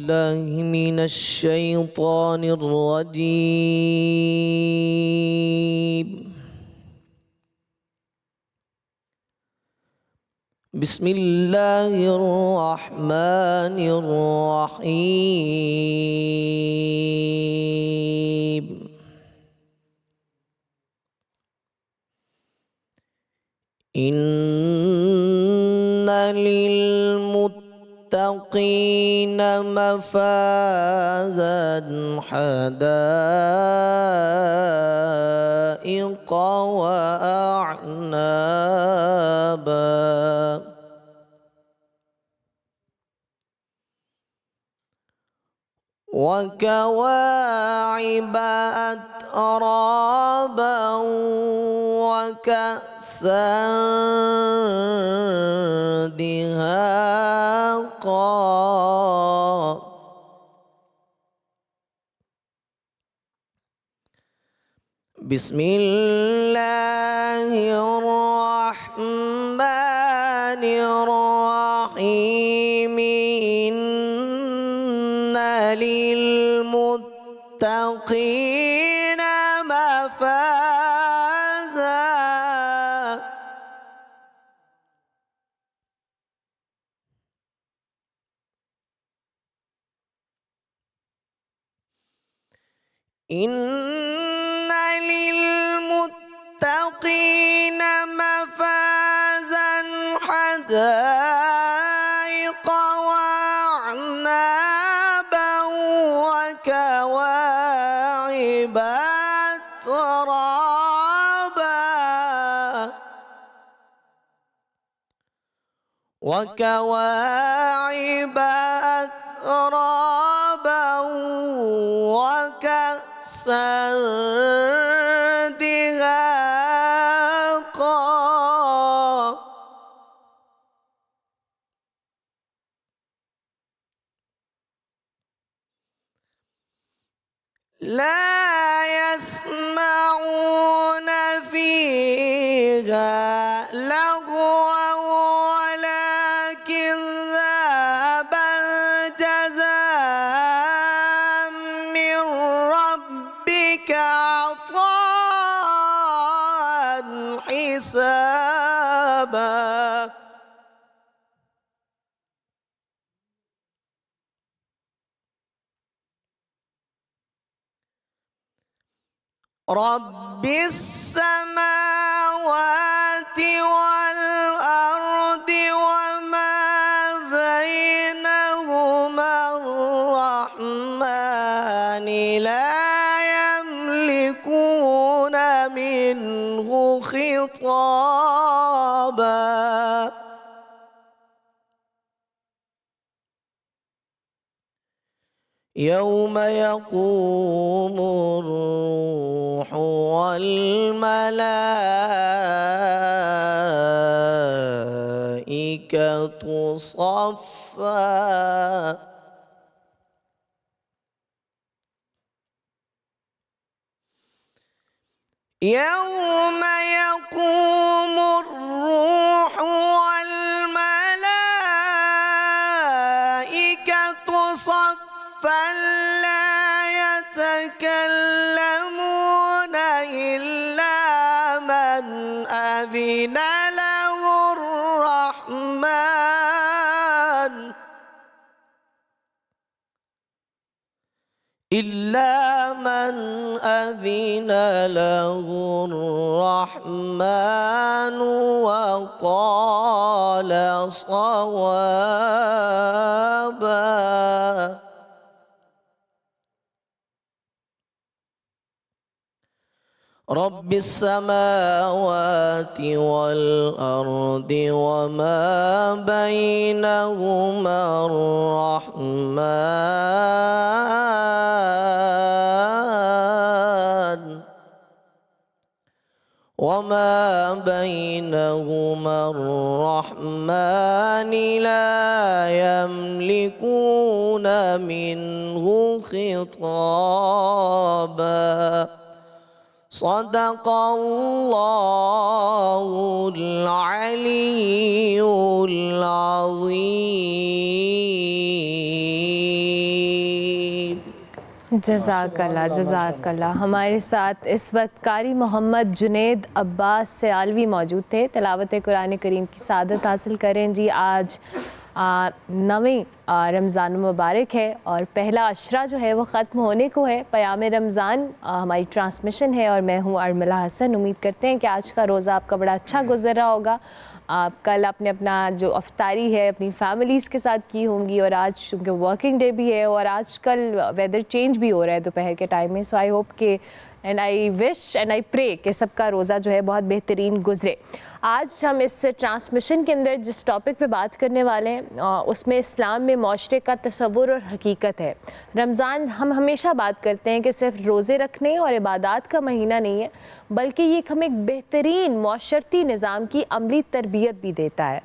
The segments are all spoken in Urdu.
بالله من الشيطان الرجيم. بسم الله الرحمن الرحيم. إن للمتقين مفازا حدائق وأعنابا وكواعب أترابا وكأسا دهاقا بسم الله الرحمن الرحيم. إن للمتقين مفازا إن للمتقين مفازا حدائق وأعنابا وكواعب أترابا وكأسا دهاقا لا يسمعون فيها لغوا ولا كذابا جزاء من ربك عطاء حسابا رب السماوات والأرض وما بينهما الرحمن لا يملكون منه خطابا يوم يقوم الروح والملائكة صفا يوم يقوم الروح والملائكة صفا لا يتكلمون إلا من أذن له الرحمن وقال صوابا رب السماوات والأرض وما بينهما الرحمن لا يملكون منه خطابا صدق الله العلي العظيم. جزاک اللہ جزاک اللہ. ہمارے ساتھ اس وقت قاری محمد جنید عباس سیالوی موجود تھے. تلاوت قرآن کریم کی سعادت حاصل کریں جی. آج 9ویں رمضان مبارک ہے اور پہلا عشرہ جو ہے وہ ختم ہونے کو ہے. پیام رمضان ہماری ٹرانسمیشن ہے اور میں ہوں ارملہ حسن. امید کرتے ہیں کہ آج کا روزہ آپ کا بڑا اچھا گزر رہا ہوگا. آپ کل اپنا جو افطاری ہے اپنی فیملیز کے ساتھ کی ہوں گی, اور آج چونکہ ورکنگ ڈے بھی ہے اور آج کل ویدر چینج بھی ہو رہا ہے دوپہر کے ٹائم میں. سو آئی ہوپ کہ and I wish and I پرے کہ سب کا روزہ جو ہے بہت بہترین گزرے. آج ہم اس ٹرانسمیشن کے اندر جس ٹاپک پہ بات کرنے والے ہیں اس میں اسلام میں معاشرے کا تصور اور حقیقت ہے. رمضان ہم ہمیشہ بات کرتے ہیں کہ صرف روزے رکھنے اور عبادات کا مہینہ نہیں ہے, بلکہ یہ ہمیں ایک بہترین معاشرتی نظام کی عملی تربیت بھی دیتا ہے.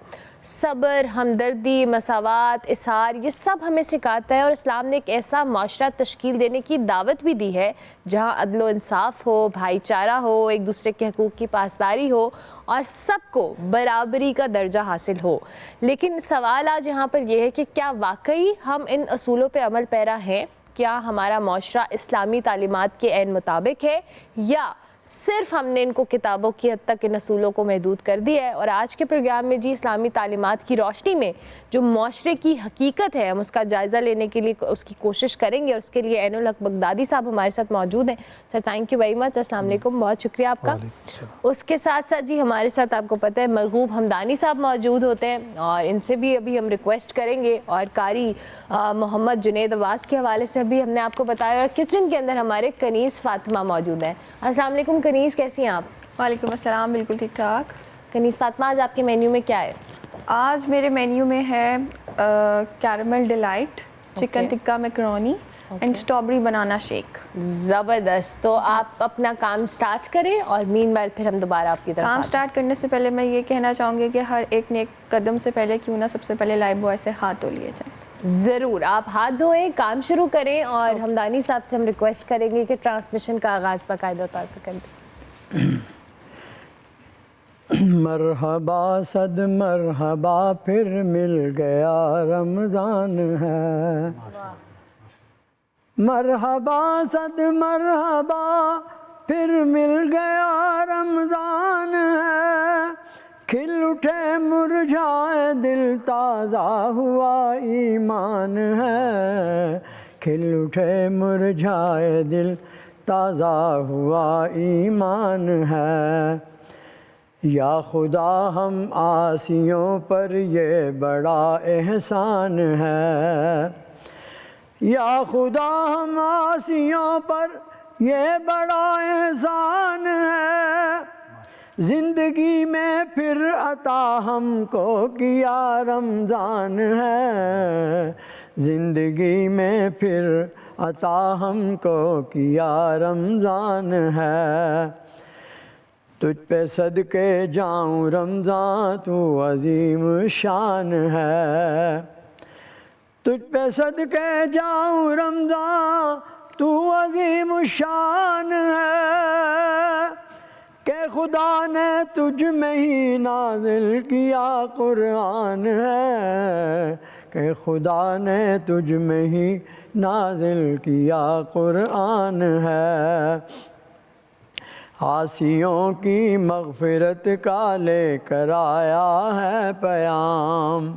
صبر, ہمدردی, مساوات, اظہار, یہ سب ہمیں سکھاتا ہے. اور اسلام نے ایک ایسا معاشرہ تشکیل دینے کی دعوت بھی دی ہے جہاں عدل و انصاف ہو, بھائی چارہ ہو, ایک دوسرے کے حقوق کی پاسداری ہو اور سب کو برابری کا درجہ حاصل ہو. لیکن سوال آج یہاں پر یہ ہے کہ کیا واقعی ہم ان اصولوں پہ عمل پیرا ہیں؟ کیا ہمارا معاشرہ اسلامی تعلیمات کے عین مطابق ہے, یا صرف ہم نے ان کو کتابوں کی حد تک ان اصولوں کو محدود کر دیا ہے؟ اور آج کے پروگرام میں جی اسلامی تعلیمات کی روشنی میں جو معاشرے کی حقیقت ہے ہم اس کا جائزہ لینے کے لیے اس کی کوشش کریں گے, اور اس کے لیے عین الحق بغدادی صاحب ہمارے ساتھ موجود ہیں. سر تھینک یو ویری مچ. السلام علیکم, بہت شکریہ آپ کا. اس کے ساتھ ساتھ جی ہمارے ساتھ آپ کو پتہ ہے مرغوب حمدانی صاحب موجود ہوتے ہیں, اور ان سے بھی ابھی ہم ریکویسٹ کریں گے, اور قاری محمد جنید عباس کے حوالے سے بھی ہم نے آپ کو بتایا. اور کچن کے اندر ہمارے کنیز فاطمہ موجود ہیں. السلام علیکم کنیز, کیسی ہیں آپ؟ وعلیکم السلام, بالکل ٹھیک ٹھاک. کنیز فاطمہ, آج آپ کے مینیو میں کیا ہے؟ آج میرے مینیو میں ہے caramel delight, chicken tikka macaroni and strawberry banana shake. زبردست. تو آپ اپنا کام سٹارٹ کریں اور مین وائل پھر ہم دوبارہ آپ کی طرف کام سٹارٹ کرنے سے پہلے میں یہ کہنا چاہوں گی کہ ہر ایک نیک قدم سے پہلے کیوں نہ سب سے پہلے لائف بوائے سے ہاتھ دھو لیے جائیں. ضرور, آپ ہاتھ دھوئیں, کام شروع کریں, اور حمدانی صاحب سے ہم ریکویسٹ کریں گے کہ ٹرانسمیشن کا آغاز باقاعدہ طور پہ کر دیں. مرحبا صد مرحبا پھر مل گیا رمضان ہے. مرحبا صد مرحبا پھر مل گیا رمضان ہے. کھل اٹھے مرجھائے دل تازہ ہوا ایمان ہے. کھل اٹھے مرجھائے دل تازہ ہوا ایمان ہے. یا خدا ہم عاصیوں پر یہ بڑا احسان ہے. یا خدا ہم عاصیوں پر یہ بڑا احسان ہے. زندگی میں پھر عطا ہم کو کیا رمضان ہے. زندگی میں پھر عطا ہم کو کیا رمضان ہے. تجھ پہ صدقے جاؤں رمضان تو عظیم شان ہے. تجھ پہ صدقے جاؤں رمضان تو عظیم شان ہے. کہ خدا نے تجھ میں ہی نازل کیا قرآن ہے. کہ خدا نے تجھ میں ہی نازل کیا قرآن ہے. عاصیوں کی مغفرت کا لے کر آیا ہے پیام.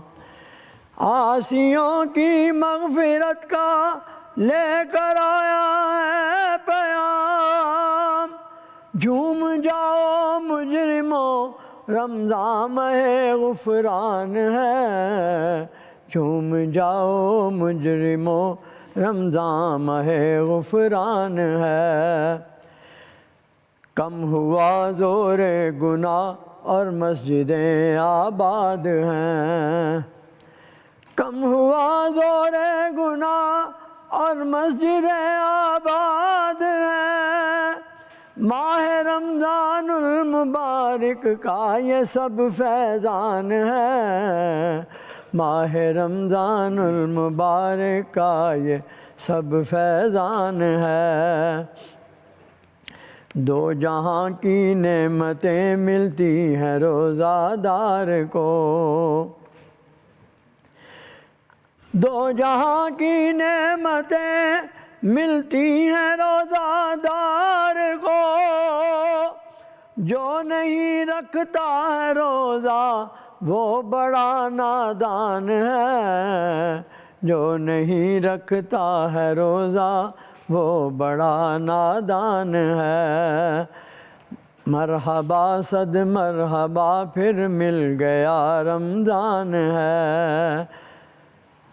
عاصیوں کی مغفرت کا لے کر آیا ہے پیام. جھوم جاؤ مجرموں رمضان ماہ غفران ہے. جھوم جاؤ مجرموں رمضان ماہ غفران ہے. کم ہوا زور گناہ اور مسجدیں آباد ہیں. کم ہوا زور گناہ اور مسجدیں آباد ہیں. ماہ رمضان المبارک کا یہ سب فیضان ہے. ماہ رمضان المبارک کا یہ سب فیضان ہے. دو جہاں کی نعمتیں ملتی ہیں روزہ دار کو. دو جہاں کی نعمتیں ملتی ہیں روزہ دار کو، جو نہیں رکھتا ہے روزہ وہ بڑا نادان ہے، جو نہیں رکھتا ہے روزہ وہ بڑا نادان ہے۔ مرحبا صد مرحبا پھر مل گیا رمضان ہے،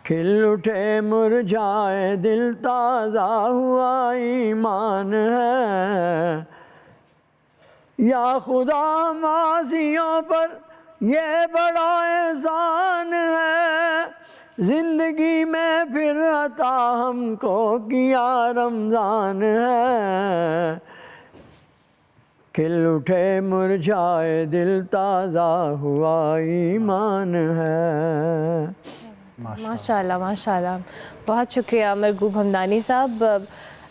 کھل اٹھے مرجھائے دل تازہ ہوا ایمان ہے۔ یا خدا معاصیوں پر یہ بڑا احسان ہے، زندگی میں پھر عطا ہم کو کیا رمضان ہے، کھل اٹھے مرجھائے دل تازہ ہوا ایمان ہے۔ ماشاءاللہ ماشاءاللہ، بہت شکریہ مرغوب حمدانی صاحب۔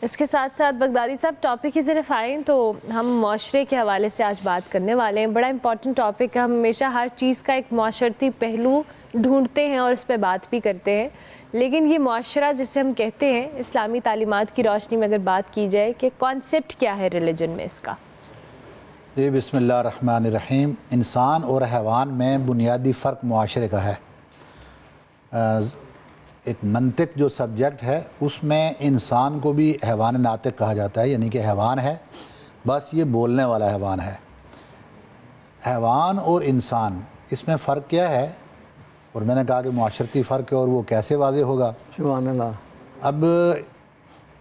اس کے ساتھ ساتھ بغدادی صاحب ٹاپک کی طرف آئیں تو ہم معاشرے کے حوالے سے آج بات کرنے والے ہیں۔ بڑا امپورٹنٹ ٹاپک ہے، ہم ہمیشہ ہر چیز کا ایک معاشرتی پہلو ڈھونڈتے ہیں اور اس پہ بات بھی کرتے ہیں، لیکن یہ معاشرہ جسے ہم کہتے ہیں، اسلامی تعلیمات کی روشنی میں اگر بات کی جائے کہ کانسیپٹ کیا ہے ریلیجن میں اس کا؟ جی بسم اللہ الرحمن الرحیم۔ انسان اور حیوان میں بنیادی فرق معاشرے کا ہے۔ ایک منطق جو سبجیکٹ ہے اس میں انسان کو بھی حیوان ناطق کہا جاتا ہے، یعنی کہ حیوان ہے، بس یہ بولنے والا حیوان ہے۔ حیوان اور انسان اس میں فرق کیا ہے؟ اور میں نے کہا کہ معاشرتی فرق ہے، اور وہ کیسے واضح ہوگا؟ سبحان اللہ۔ اب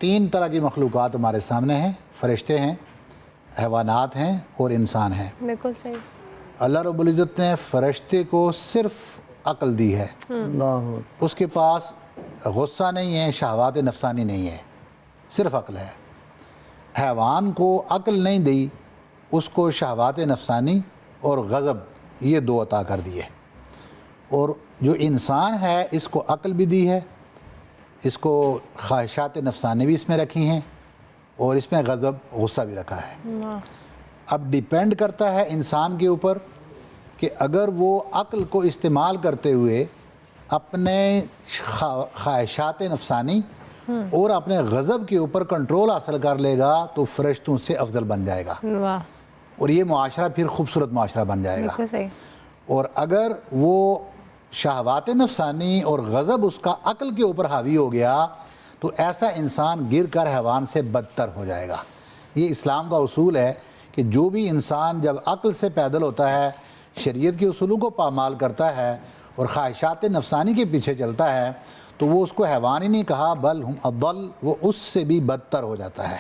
3 طرح کی مخلوقات ہمارے سامنے ہیں، فرشتے ہیں، حیوانات ہیں اور انسان ہیں۔ بالکل صحیح۔ اللہ رب العزت نے فرشتے کو صرف عقل دی ہے، اللہ، اس کے پاس غصہ نہیں ہے، شہوات نفسانی نہیں ہے، صرف عقل ہے۔ حیوان کو عقل نہیں دی، اس کو شہوات نفسانی اور غضب یہ 2 عطا کر دیے، اور جو انسان ہے اس کو عقل بھی دی ہے، اس کو خواہشات نفسانی بھی اس میں رکھی ہیں، اور اس میں غضب غصہ بھی رکھا ہے۔ اب ڈیپینڈ کرتا ہے انسان کے اوپر کہ اگر وہ عقل کو استعمال کرتے ہوئے اپنے خواہشات نفسانی اور اپنے غضب کے اوپر کنٹرول حاصل کر لے گا تو فرشتوں سے افضل بن جائے گا، اور یہ معاشرہ پھر خوبصورت معاشرہ بن جائے گا۔ اور اگر وہ شہوات نفسانی اور غضب اس کا عقل کے اوپر حاوی ہو گیا تو ایسا انسان گر کر حیوان سے بدتر ہو جائے گا۔ یہ اسلام کا اصول ہے کہ جو بھی انسان جب عقل سے پیدل ہوتا ہے، شریعت کے اصولوں کو پامال کرتا ہے اور خواہشات نفسانی کے پیچھے چلتا ہے تو وہ اس کو حیوان ہی نہیں کہا بل ہم اضل، وہ اس سے بھی بدتر ہو جاتا ہے۔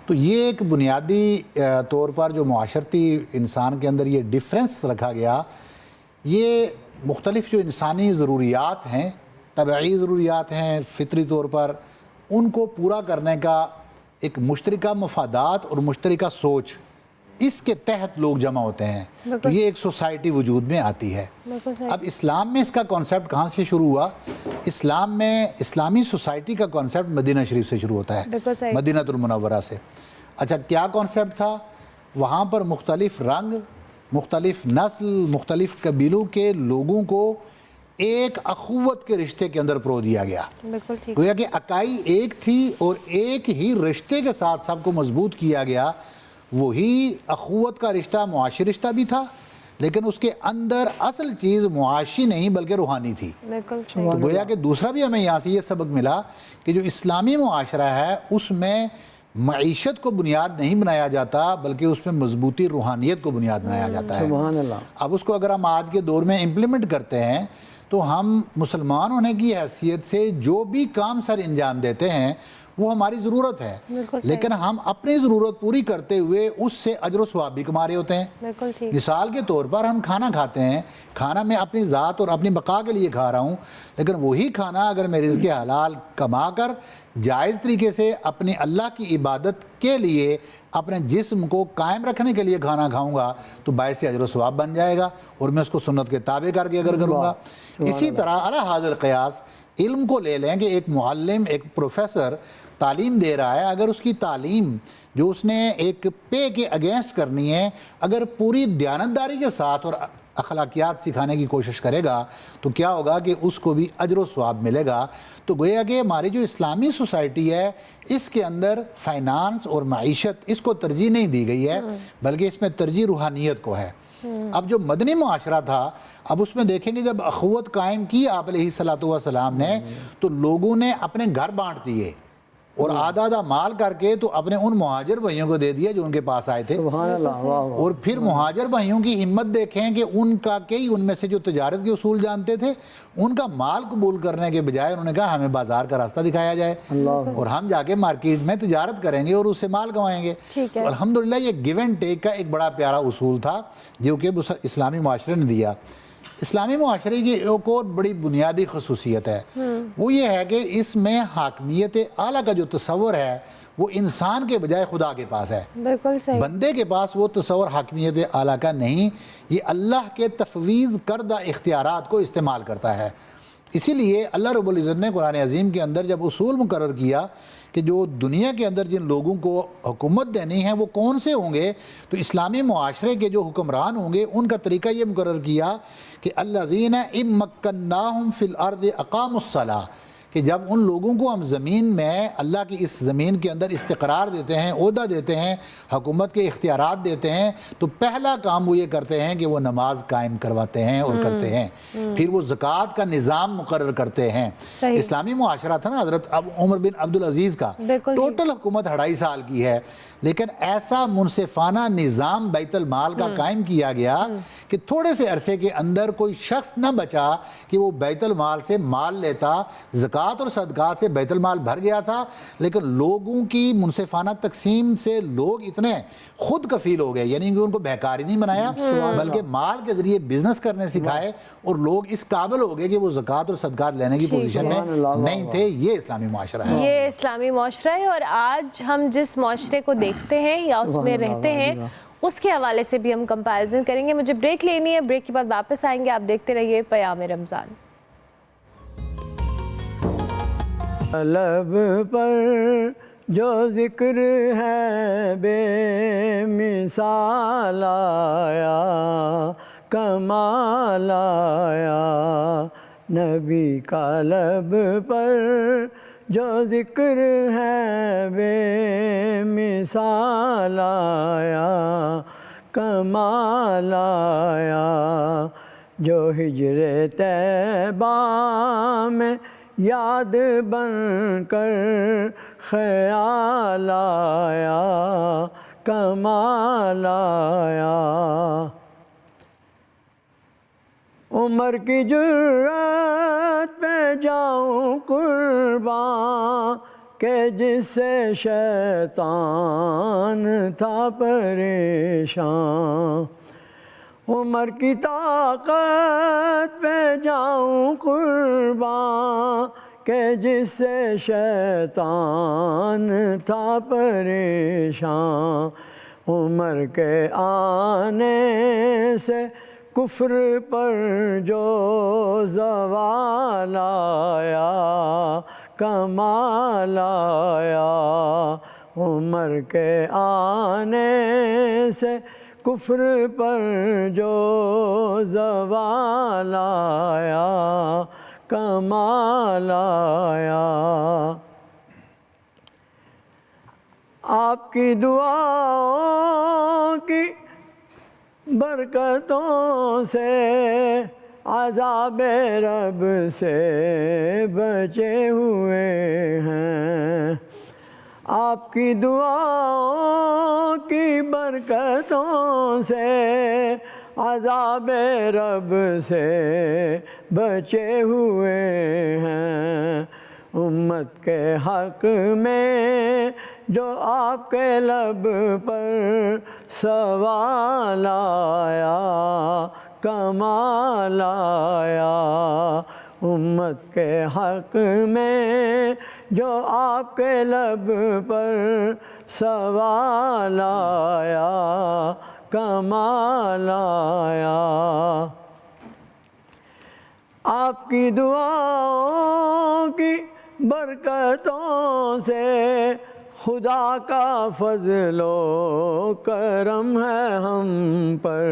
تو یہ ایک بنیادی طور پر جو معاشرتی انسان کے اندر یہ ڈیفرنس رکھا گیا، یہ مختلف جو انسانی ضروریات ہیں، طبعی ضروریات ہیں، فطری طور پر ان کو پورا کرنے کا ایک مشترکہ مفادات اور مشترکہ سوچ، اس کے تحت لوگ جمع ہوتے ہیں، تو یہ ایک سوسائٹی وجود میں آتی ہے۔ اب اسلام میں اس کا کانسیپٹ کہاں سے شروع ہوا؟ اسلام میں اسلامی سوسائٹی کا کانسیپٹ مدینہ شریف سے شروع ہوتا ہے، مدینہ المنورہ سے۔ اچھا، کیا کانسیپٹ تھا؟ وہاں پر مختلف رنگ، مختلف نسل، مختلف قبیلوں کے لوگوں کو ایک اخوت کے رشتے کے اندر پرو دیا گیا، گویا کہ اکائی ایک تھی اور ایک ہی رشتے کے ساتھ سب کو مضبوط کیا گیا۔ وہی اخوت کا رشتہ معاشی رشتہ بھی تھا، لیکن اس کے اندر اصل چیز معاشی نہیں بلکہ روحانی تھی۔ تو گویا کہ دوسرا بھی ہمیں یہاں سے یہ سبق ملا کہ جو اسلامی معاشرہ ہے اس میں معیشت کو بنیاد نہیں بنایا جاتا بلکہ اس میں مضبوطی روحانیت کو بنیاد بنایا جاتا ہے۔ اب اس کو اگر ہم آج کے دور میں امپلیمنٹ کرتے ہیں تو ہم مسلمان ہونے کی حیثیت سے جو بھی کام سر انجام دیتے ہیں وہ ہماری ضرورت ہے، لیکن ہم اپنی ضرورت پوری کرتے ہوئے اس سے اجر و ثواب بھی کما رہے ہوتے ہیں۔ مثال کے طور پر ہم کھانا کھاتے ہیں، کھانا میں اپنی ذات اور اپنی بقا کے لیے کھا رہا ہوں، لیکن وہی کھانا اگر میں رزق حلال کما کر جائز طریقے سے اپنی اللہ کی عبادت کے لیے اپنے جسم کو قائم رکھنے کے لیے کھانا کھاؤں گا تو باعث اجر و ثواب بن جائے گا، اور میں اس کو سنت کے تابع کر کے اگر کروں گا۔ اسی طرح علی ھذا القیاس علم کو لے لیں کہ ایک معلم، ایک پروفیسر تعلیم دے رہا ہے، اگر اس کی تعلیم جو اس نے ایک پے کے اگینسٹ کرنی ہے، اگر پوری دیانتداری کے ساتھ اور اخلاقیات سکھانے کی کوشش کرے گا تو کیا ہوگا کہ اس کو بھی اجر و ثواب ملے گا۔ تو گویا کہ ہماری جو اسلامی سوسائٹی ہے اس کے اندر فائنانس اور معیشت اس کو ترجیح نہیں دی گئی ہے، بلکہ اس میں ترجیح روحانیت کو ہے۔ اب جو مدنی معاشرہ تھا، اب اس میں دیکھیں گے جب اخوت قائم کی آپ علیہ الصلوۃ والسلام نے تو لوگوں نے اپنے گھر بانٹ دیے اور آدھا آدھا مال کر کے تو اپنے ان مہاجر بھائیوں کو دے دیا جو ان کے پاس آئے تھے۔ سبحان اللہ، واہ واہ۔ اور پھر مہاجر بھائیوں کی ہمت دیکھیں کہ ان کا کئی ان میں سے جو تجارت کے اصول جانتے تھے ان کا مال قبول کرنے کے بجائے انہوں نے کہا ہمیں بازار کا راستہ دکھایا جائے اور ہم جا کے مارکیٹ میں تجارت کریں گے اور اس سے مال کمائیں گے۔ الحمدللہ یہ گیو اینڈ ٹیک کا ایک بڑا پیارا اصول تھا جو کہ اسلامی معاشرے نے دیا۔ اسلامی معاشرے کی ایک اور بڑی بنیادی خصوصیت ہے، وہ یہ ہے کہ اس میں حاکمیت اعلیٰ کا جو تصور ہے وہ انسان کے بجائے خدا کے پاس ہے۔ بالکل صحیح۔ بندے کے پاس وہ تصور حاکمیت اعلیٰ کا نہیں، یہ اللہ کے تفویض کردہ اختیارات کو استعمال کرتا ہے۔ اسی لیے اللہ رب العزت نے قرآن عظیم کے اندر جب اصول مقرر کیا کہ جو دنیا کے اندر جن لوگوں کو حکومت دینی ہے وہ کون سے ہوں گے، تو اسلامی معاشرے کے جو حکمران ہوں گے ان کا طریقہ یہ مقرر کیا کہ الذین ان مکناہم فی الارض اقاموا الصلاۃ، کہ جب ان لوگوں کو ہم زمین میں اللہ کی اس زمین کے اندر استقرار دیتے ہیں، عہدہ دیتے ہیں، حکومت کے اختیارات دیتے ہیں، تو پہلا کام وہ یہ کرتے ہیں کہ وہ نماز قائم کرواتے ہیں اور کرتے ہیں، پھر وہ زکوٰۃ کا نظام مقرر کرتے ہیں۔ اسلامی معاشرہ تھا نا حضرت عمر بن عبدالعزیز کا، ٹوٹل حکومت 2.5 سال کی ہے، لیکن ایسا منصفانہ نظام بیت المال کا قائم کیا گیا کہ تھوڑے سے عرصے کے اندر کوئی شخص نہ بچا کہ وہ بیت المال سے مال لیتا، زکوٰۃ اور صدقات سے بیت المال بھر گیا تھا، لیکن لوگوں کی منصفانہ تقسیم سے لوگ اتنے خود کفیل ہو گئے، یعنی کہ ان کو بہکاری نہیں بنایا بلکہ مال کے ذریعے بزنس کرنے سکھائے، اور لوگ اس قابل ہو گئے کہ وہ زکوٰۃ اور صدقات لینے کی پوزیشن میں نہیں تھے۔ یہ اسلامی معاشرہ ہے، یہ اسلامی معاشرہ ہے، اور آج ہم جس معاشرے کو دیکھتے ہیں یا اس میں رہتے ہیں اس کے حوالے سے بھی ہم کمپیریزن کریں گے۔ مجھے بریک لینی ہے، بریک کے بعد واپس آئیں گے۔ آپ دیکھتے رہیے پیام رمضان۔ لب پر جو ذکر ہے بے مثال آیا، کمال آیا، نبی کا لب پر جو ذکر ہے بے مثال آیا، کمال آیا، جو ہجر طیبہ میں یاد بن کر خیال آیا، کمال آیا، عمر کی جرات پہ جاؤں قربان کہ جس سے شیطان تھا پریشان، عمر کی طاقت پہ جاؤں قربان کہ جس سے شیطان تھا پریشان، عمر کے آنے سے کفر پر جو زوال آیا، کمال آیا، عمر کے آنے سے کفر پر جو زوال آیا، کمال آیا، آپ کی دعاؤں کی برکتوں سے عذاب رب سے بچے ہوئے ہیں، آپ کی دعاؤں کی برکتوں سے عذاب رب سے بچے ہوئے ہیں، امت کے حق میں جو آپ کے لب پر سوال آیا، کمال آیا، امت کے حق میں جو آپ کے لب پر سوال آیا، کمال آیا، آپ کی دعاؤں کی برکتوں سے خدا کا فضل و کرم ہے ہم پر،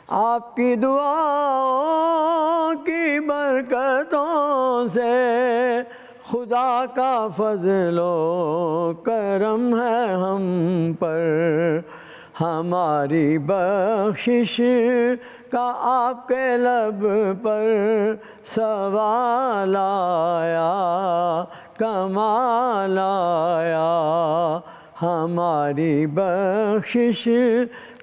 آپ کی دعاؤں کی برکتوں سے خدا کا فضل و کرم ہے ہم پر، ہماری بخشش کا آپ کے لب پر سوال آیا، کمال آیا، ہماری بخشش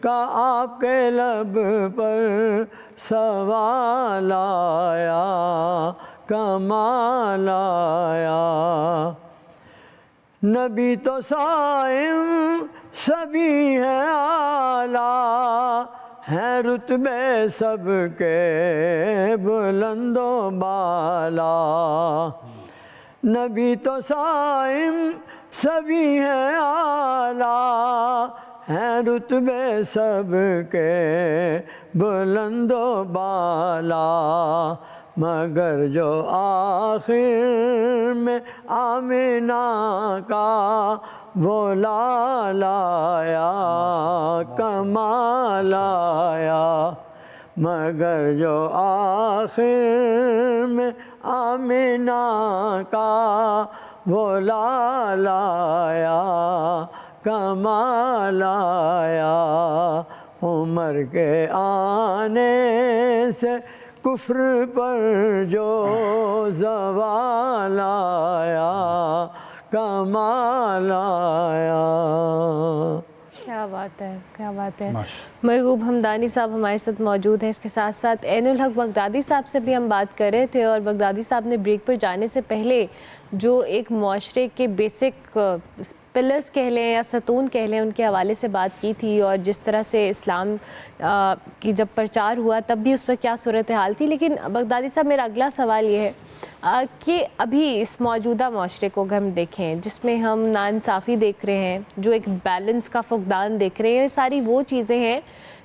کا آپ کے لب پر سوال آیا، کمال آیا۔ نبی تو صائم سبھی ہیں اعلیٰ، ہیں رتبے سب کے بلند و بالا، نبی تو صائم سبھی ہیں اعلیٰ، ہیں رتبے سب کے بلند و بالا، مگر جو آخر میں آمنہ کا وہ لال آیا، کمال آیا، مگر جو آخر میں آمنہ کا وہ لال آیا، کمال آیا، عمر کے آنے سے کفر پر جو زوال آیا، کمال آیا۔ کیا بات ہے، کیا بات ہے۔ مرغوب حمدانی صاحب ہمارے ساتھ موجود ہیں، اس کے ساتھ ساتھ عین الحق بغدادی صاحب سے بھی ہم بات کر رہے تھے، اور بغدادی صاحب نے بریک پر جانے سے پہلے جو ایک معاشرے کے بیسک پلرز کہہ لیں یا ستون کہہ لیں ان کے حوالے سے بات کی تھی، اور جس طرح سے اسلام کی جب پرچار ہوا تب بھی اس پر کیا صورتحال تھی۔ لیکن بغدادی صاحب میرا اگلا سوال یہ ہے کہ ابھی اس موجودہ معاشرے کو اگر ہم دیکھیں جس میں ہم ناانصافی دیکھ رہے ہیں، جو ایک بیلنس کا فقدان دیکھ رہے ہیں، یہ ساری وہ چیزیں ہیں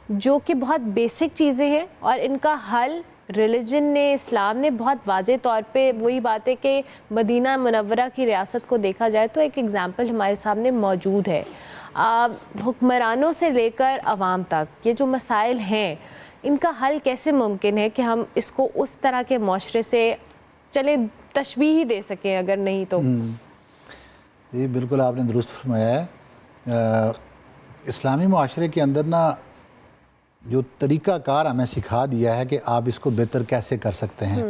جو کہ بہت بیسک چیزیں ہیں، اور ان کا حل ریلیجن نے، اسلام نے بہت واضح طور پہ، وہی بات ہے کہ مدینہ منورہ کی ریاست کو دیکھا جائے تو ایک ایگزامپل ہمارے سامنے موجود ہے۔ حکمرانوں سے لے کر عوام تک یہ جو مسائل ہیں ان کا حل کیسے ممکن ہے کہ ہم اس کو اس طرح کے معاشرے سے چلے تشبیہ ہی دے سکیں، اگر نہیں تو؟ جی بالکل آپ نے درست فرمایا ہے۔ اسلامی معاشرے کے اندر نا جو طریقہ کار ہمیں سکھا دیا ہے کہ آپ اس کو بہتر کیسے کر سکتے ہیں،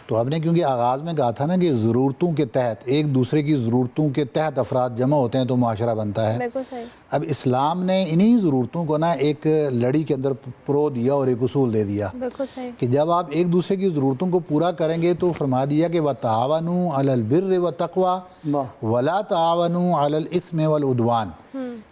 تو ہم نے کیونکہ آغاز میں کہا تھا نا کہ ضرورتوں کے تحت، ایک دوسرے کی ضرورتوں کے تحت افراد جمع ہوتے ہیں تو معاشرہ بنتا ہے۔ بالکل صحیح۔ اب اسلام نے انہی ضرورتوں کو نا ایک لڑی کے اندر پرو دیا اور ایک اصول دے دیا بالکل صحیح کہ جب آپ ایک دوسرے کی ضرورتوں کو پورا کریں گے تو فرما دیا کہ وَتَعَاوَنُوا عَلَى الْبِرِّ وَالتَّقْوَىٰ وَلَا تَعَاوَنُوا عَلَى الْإِثْمِ وَالْعُدْوَانِ،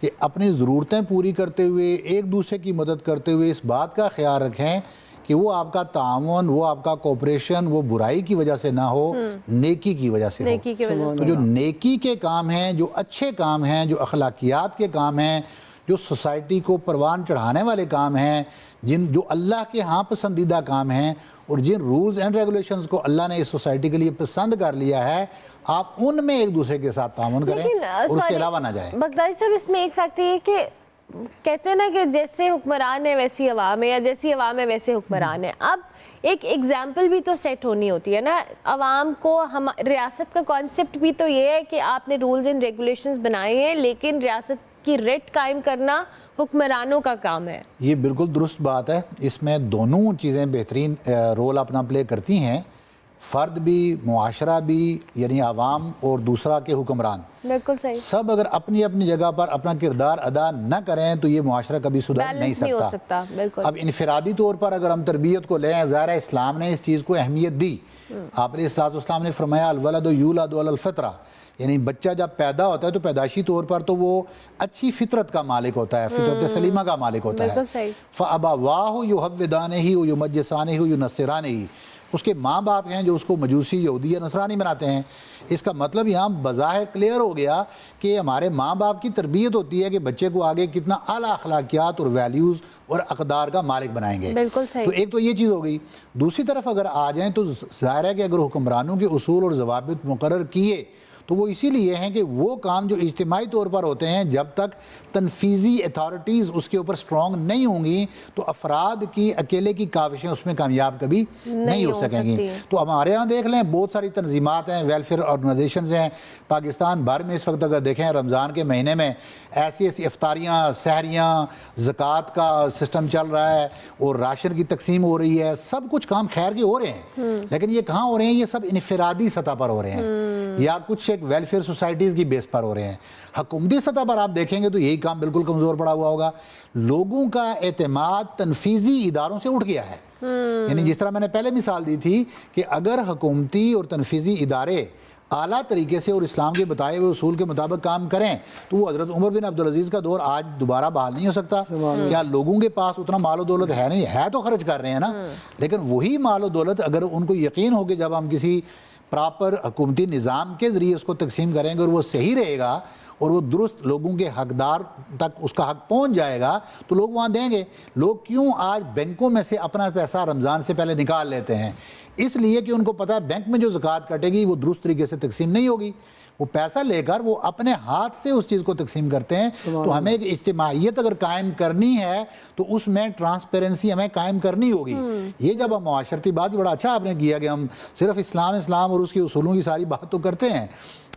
کہ اپنی ضرورتیں پوری کرتے ہوئے ایک دوسرے کی مدد کرتے ہوئے اس بات کا خیال رکھیں کہ وہ آپ کا تعاون، وہ آپ کا کوپریشن وہ برائی کی وجہ سے نہ ہو، نیکی کی وجہ سے ہو۔ تو جو نیکی کے کام ہیں، جو اچھے کام ہیں، جو اخلاقیات کے کام ہیں، جو سوسائٹی کو پروان چڑھانے والے کام ہیں، جو اللہ کے ہاں پسندیدہ کام ہیں، اور جن رولز اینڈ ریگولیشنز کو اللہ نے اس سوسائٹی کے لیے پسند کر لیا ہے، آپ ان میں ایک دوسرے کے ساتھ تعاون کریں اور اس کے علاوہ نہ جائیں۔ بغدادی صاحب اس میں ایک فیکٹر یہ کہ کہتے ہیں نا کہ جیسے حکمران ہے ویسی عوام ہے، یا جیسی عوام ہے ویسے حکمران ہے۔ اب ایک ایگزامپل بھی تو سیٹ ہونی ہوتی ہے نا عوام کو۔ ریاست کا کانسیپٹ بھی تو یہ ہے کہ آپ نے رولز اینڈ ریگولیشنز بنائے ہیں، لیکن ریاست کی ریٹ قائم کرنا حکمرانوں کا کام ہے۔ یہ بالکل درست بات ہے، اس میں دونوں چیزیں بہترین رول اپنا پلے کرتی ہیں، فرد بھی، معاشرہ بھی، یعنی عوام اور دوسرا کے حکمران، بالکل صحیح۔ سب اگر اپنی اپنی جگہ پر اپنا کردار ادا نہ کریں تو یہ معاشرہ کبھی سدھر نہیں سکتا۔ اب انفرادی طور پر اگر ہم تربیت کو لیں، ظاہر ہے اسلام نے اس چیز کو اہمیت دی۔ آپ علیہ السلام نے فرمایا الولد یولد علی الفطرہ، یعنی بچہ جب پیدا ہوتا ہے تو پیدائشی طور پر تو وہ اچھی فطرت کا مالک ہوتا ہے، فطرت سلیمہ کا مالک ہوتا ہے۔ فَأَبَوَاهُ يُحَوِّدَانِهِ وَيُمَجِّسَانِهِ وَيُنَصِّرَانِهِ، اس کے ماں باپ ہیں جو اس کو مجوسی، یہودی یا نصرانی بناتے ہیں۔ اس کا مطلب یہاں بظاہر کلیئر ہو گیا کہ ہمارے ماں باپ کی تربیت ہوتی ہے کہ بچے کو آگے کتنا اعلیٰ اخلاقیات اور ویلیوز اور اقدار کا مالک بنائیں گے۔ بالکل صحیح۔ تو ایک تو یہ چیز ہو گئی۔ دوسری طرف اگر آ جائیں تو ظاہر ہے کہ اگر حکمرانوں کے اصول اور ضوابط مقرر کیے تو وہ اسی لیے ہیں کہ وہ کام جو اجتماعی طور پر ہوتے ہیں جب تک تنفیذی اتھارٹیز اس کے اوپر سٹرونگ نہیں ہوں گی تو افراد کی اکیلے کی کاوشیں اس میں کامیاب کبھی نہیں ہو سکیں گی. تو ہمارے ہاں دیکھ لیں بہت ساری تنظیمات ہیں, ویلفیئر آرگنائزیشنز ہیں پاکستان بھر میں. اس وقت اگر دیکھیں رمضان کے مہینے میں ایسی ایسی افطاریاں, سحریاں, زکوٰۃ کا سسٹم چل رہا ہے اور راشن کی تقسیم ہو رہی ہے, سب کچھ کام خیر کے ہو رہے ہیں. لیکن یہ کہاں ہو رہے ہیں؟ یہ سب انفرادی سطح پر ہو رہے ہیں یا کچھ ایک ویلفیئر سوسائٹیز کی بیس پر ہو رہے ہیں. حکومتی سطح پر آپ دیکھیں گے تو یہی کام بالکل کمزور پڑا ہوا ہوگا. لوگوں کا اعتماد تنفیذی اداروں سے اٹھ گیا ہے. یعنی جس طرح میں نے پہلے مثال دی تھی کہ اگر حکومتی اور تنفیذی ادارے اعلیٰ طریقے سے اور اسلام کے بتائے ہوئے اصول کے مطابق کام کریں تو وہ حضرت عمر بن عبدالعزیز کا دور آج دوبارہ بحال نہیں ہو سکتا. کیا لوگوں کے پاس اتنا مال و دولت ہے نہیں ہے تو خرچ کر رہے ہیں نا, لیکن وہی مال و دولت اگر ان کو یقین ہو کہ جب ہم کسی پراپر حکومتی نظام کے ذریعے اس کو تقسیم کریں گے اور وہ صحیح رہے گا اور وہ درست لوگوں کے حقدار تک اس کا حق پہنچ جائے گا تو لوگ وہاں دیں گے. لوگ کیوں آج بینکوں میں سے اپنا پیسہ رمضان سے پہلے نکال لیتے ہیں؟ اس لیے کہ ان کو پتہ ہے بینک میں جو زکوٰۃ کٹے گی وہ درست طریقے سے تقسیم نہیں ہوگی. وہ پیسہ لے کر وہ اپنے ہاتھ سے اس چیز کو تقسیم کرتے ہیں. تو ہمیں ایک اجتماعیت اگر قائم کرنی ہے تو اس میں ٹرانسپیرنسی ہمیں قائم کرنی ہوگی. یہ جب ہم معاشرتی بات بڑا اچھا آپ نے کیا کہ ہم صرف اسلام اور اس کے اصولوں کی ساری بات تو کرتے ہیں,